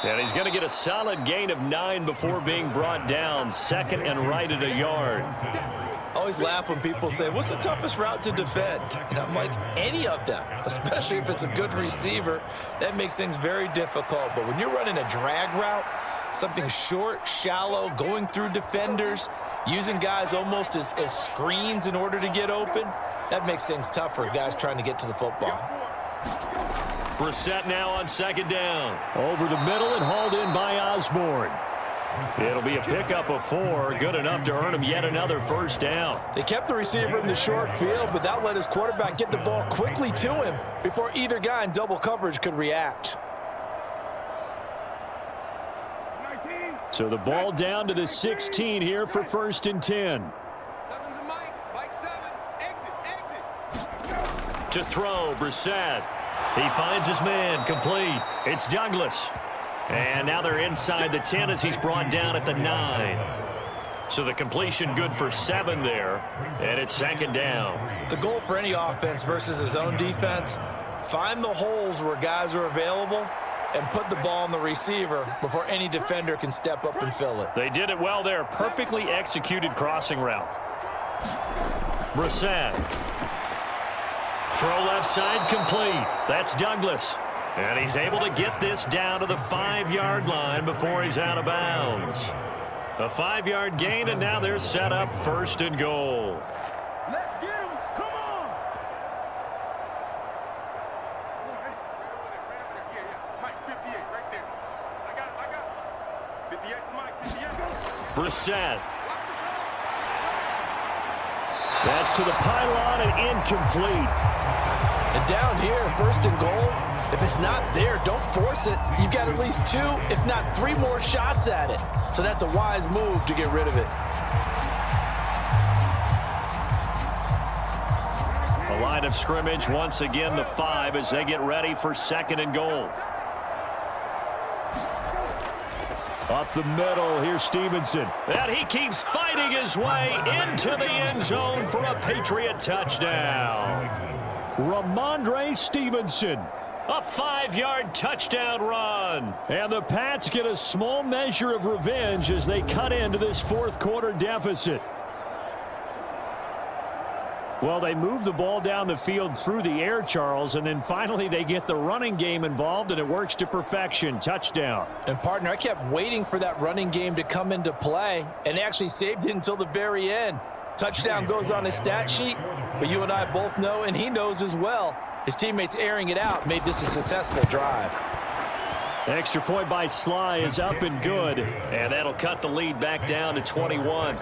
And he's going to get a solid gain of 9 before being brought down. 2nd and right at a yard. always laugh when people say, what's the toughest route to defend? And I'm like, any of them, especially if it's a good receiver. That makes things very difficult. But when you're running a drag route, something short, shallow, going through defenders, using guys almost as screens in order to get open, that makes things tough for guys trying to get to the football. Brissett now on second down. Over the middle and hauled in by Osborne. It'll be a pickup of 4, good enough to earn him yet another first down. They kept the receiver in the short field, but that let his quarterback get the ball quickly to him before either guy in double coverage could react. So the ball down to the 16 here for 1st and 10. To throw, Brissett. He finds his man, complete. It's Douglas. And now they're inside the 10 as he's brought down at the 9. So the completion good for 7 there, and it's 2nd down. The goal for any offense versus his own defense, find the holes where guys are available and put the ball on the receiver before any defender can step up and fill it. They did it well there. Perfectly executed crossing route. Brissett. Throw left side complete. That's Douglas. And he's able to get this down to the 5-yard line before he's out of bounds. A 5-yard gain, and now they're set up 1st and goal. Let's get him. Come on. Mike, 58, right there. I got it. 58's Mike, 58. Brissett. That's to the pylon and incomplete. And down here, 1st and goal, if it's not there, don't force it. You've got at least 2, if not 3 more shots at it. So that's a wise move to get rid of it. A line of scrimmage, once again the 5 as they get ready for 2nd and goal. Up the middle, here's Stevenson. And he keeps fighting his way into the end zone for a Patriot touchdown. Ramondre Stevenson. A 5-yard touchdown run. And the Pats get a small measure of revenge as they cut into this 4th quarter deficit. Well, they move the ball down the field through the air, Charles, and then finally they get the running game involved, and it works to perfection. Touchdown. And, partner, I kept waiting for that running game to come into play, and they actually saved it until the very end. Touchdown goes on his stat sheet, but you and I both know, and he knows as well, his teammates airing it out made this a successful drive. Extra point by Sly is up and good, and that'll cut the lead back down to 21.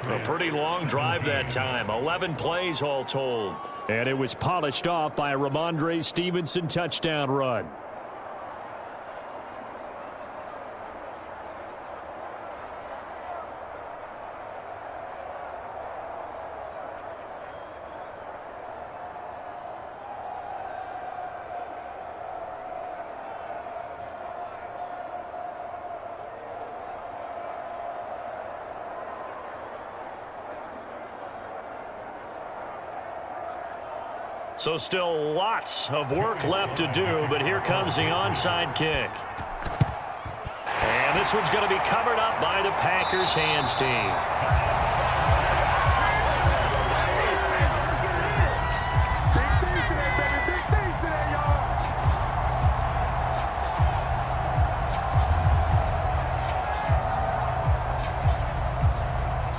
A pretty long drive that time, 11 plays all told. And it was polished off by a Ramondre Stevenson touchdown run. So still lots of work left to do, but here comes the onside kick. And this one's going to be covered up by the Packers hands team.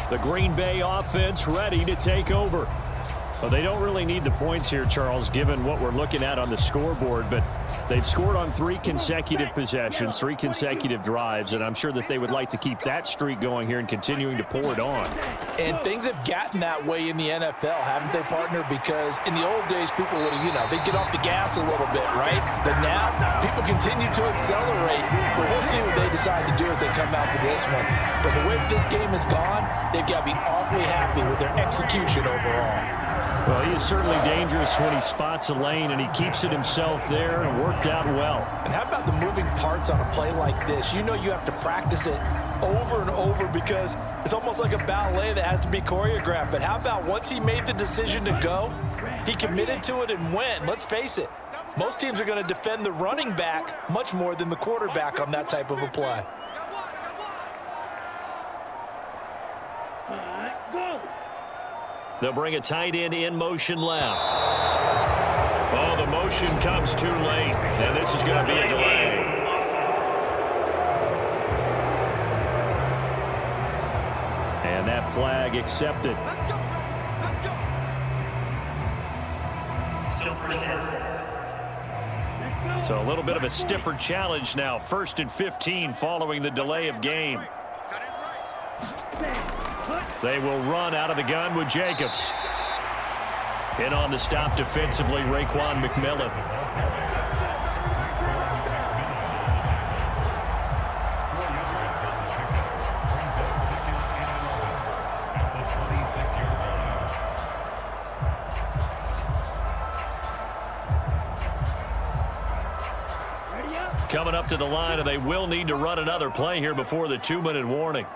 The Green Bay offense ready to take over. Well, they don't really need the points here, Charles, given what we're looking at on the scoreboard, but they've scored on 3 consecutive possessions, 3 consecutive drives, and I'm sure that they would like to keep that streak going here and continuing to pour it on. And things have gotten that way in the NFL, haven't they, partner? Because in the old days, people would, they'd get off the gas a little bit, right? But now, people continue to accelerate, but we'll see what they decide to do as they come out for this one. But the way this game has gone, they've got to be awfully happy with their execution overall. Well, he is certainly dangerous when he spots a lane, and he keeps it himself there and worked out well. And how about the moving parts on a play like this? You know you have to practice it over and over because it's almost like a ballet that has to be choreographed. But how about once he made the decision to go, he committed to it and went. Let's face it, most teams are going to defend the running back much more than the quarterback on that type of a play. All right. They'll bring a tight end in motion left. Oh, the motion comes too late, and this is going to be a delay. And that flag accepted. So a little bit of a stiffer challenge now. 1st and 15 following the delay of game. They will run out of the gun with Jacobs. In on the stop defensively, Raekwon McMillan. Coming up to the line, and they will need to run another play here before the 2-minute warning.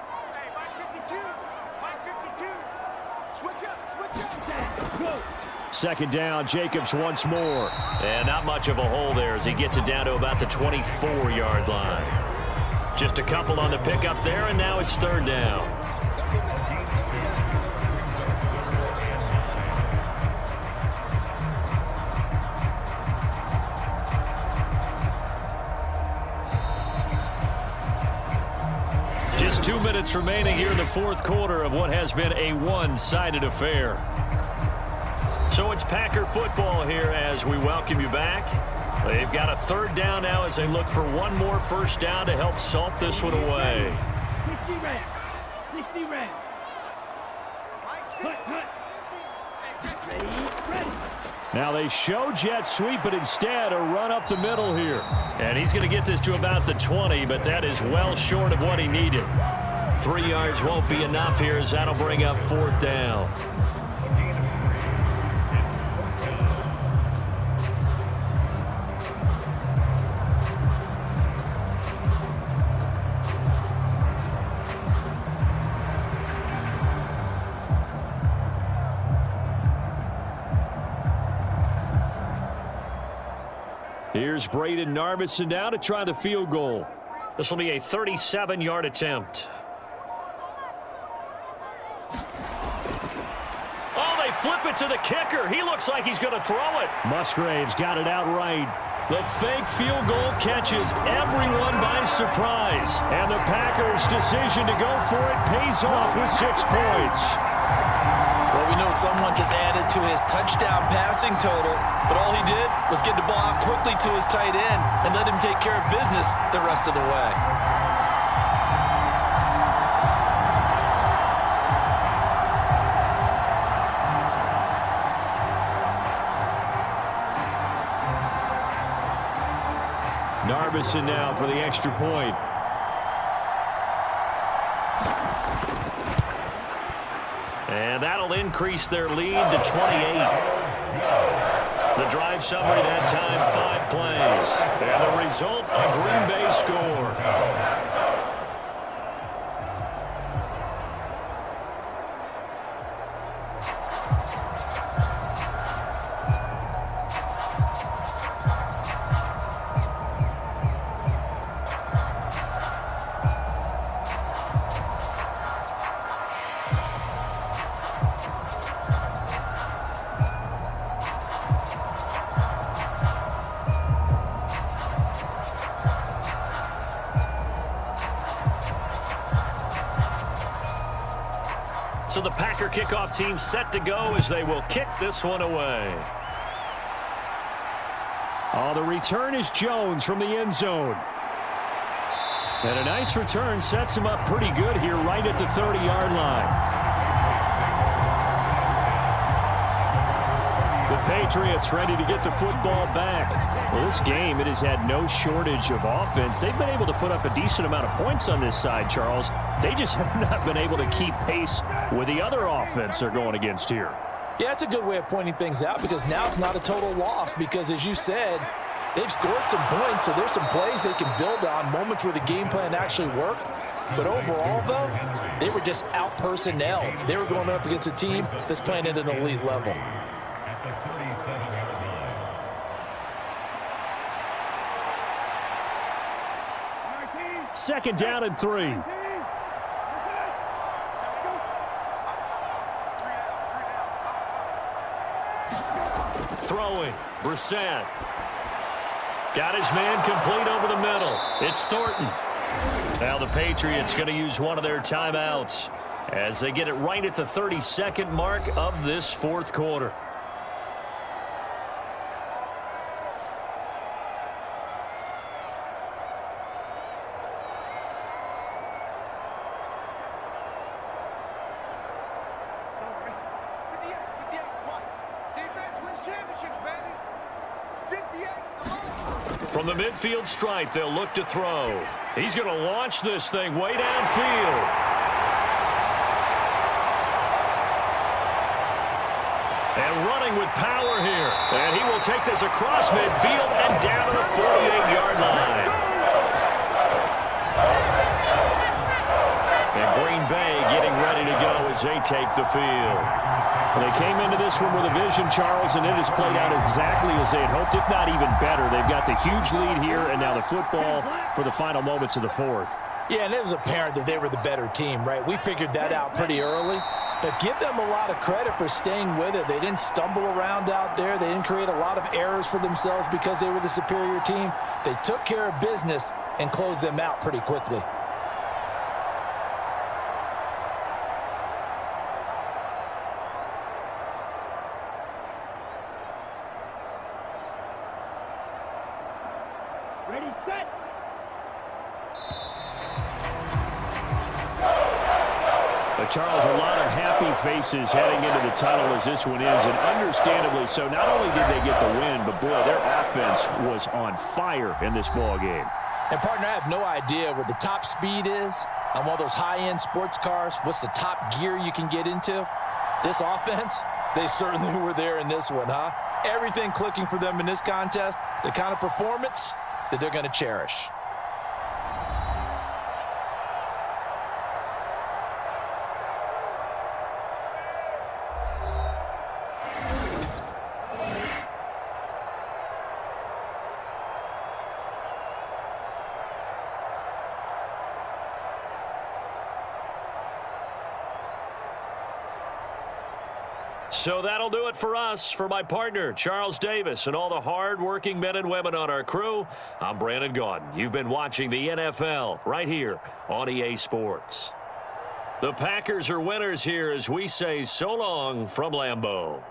Second down, Jacobs once more. And not much of a hole there as he gets it down to about the 24-yard line. Just a couple on the pickup there, and now it's 3rd down. Just 2 minutes remaining here in the 4th quarter of what has been a one-sided affair. So it's Packer football here as we welcome you back. They've got a 3rd down now as they look for one more 1st down to help salt this one away. 60 Rams. Now they show jet sweep, but instead a run up the middle here. And he's going to get this to about the 20, but that is well short of what he needed. 3 yards won't be enough here as that'll bring up 4th down. Here's Braden Narvison now to try the field goal. This will be a 37-yard attempt. Oh, they flip it to the kicker. He looks like he's going to throw it. Musgrave's got it outright. The fake field goal catches everyone by surprise. And the Packers' decision to go for it pays off with 6 points. Well, we know someone just added to his touchdown passing total, but all he did was get the ball out quickly to his tight end and let him take care of business the rest of the way. Narvison now for the extra point. And that'll increase their lead to 28. The drive summary that time, 5 plays. And the result, a Green Bay score. So the Packer kickoff team set to go as they will kick this one away. Oh, the return is Jones from the end zone. And a nice return sets him up pretty good here right at the 30-yard line. The Patriots ready to get the football back. Well, this game, it has had no shortage of offense. They've been able to put up a decent amount of points on this side, Charles. They just have not been able to keep pace with the other offense they're going against here. Yeah, it's a good way of pointing things out because now it's not a total loss because, as you said, they've scored some points, so there's some plays they can build on, moments where the game plan actually worked. But overall, though, they were just out-personnelled. They were going up against a team that's playing at an elite level. Second down and 3. Throwing. Brissett. Got his man complete over the middle. It's Thornton. Now the Patriots going to use one of their timeouts as they get it right at the 32nd mark of this fourth quarter. From the midfield stripe, they'll look to throw. He's going to launch this thing way downfield. And running with power here. And he will take this across midfield and down to the 48-yard line. And Green Bay getting ready to go as they take the field. They came into this one with a vision, Charles, and it has played out exactly as they had hoped, if not even better. They've got the huge lead here, and now the football for the final moments of the fourth. Yeah, and it was apparent that they were the better team, right? We figured that out pretty early. But give them a lot of credit for staying with it. They didn't stumble around out there. They didn't create a lot of errors for themselves because they were the superior team. They took care of business and closed them out pretty quickly. Charles, a lot of happy faces heading into the tunnel as this one ends, and understandably so. Not only did they get the win, but, boy, their offense was on fire in this ball game. And, partner, I have no idea what the top speed is on one of those high-end sports cars. What's the top gear you can get into? This offense, they certainly were there in this one, huh? Everything clicking for them in this contest, the kind of performance that they're going to cherish. So that'll do it for us. For my partner, Charles Davis, and all the hard-working men and women on our crew, I'm Brandon Gaudin. You've been watching the NFL right here on EA Sports. The Packers are winners here as we say so long from Lambeau.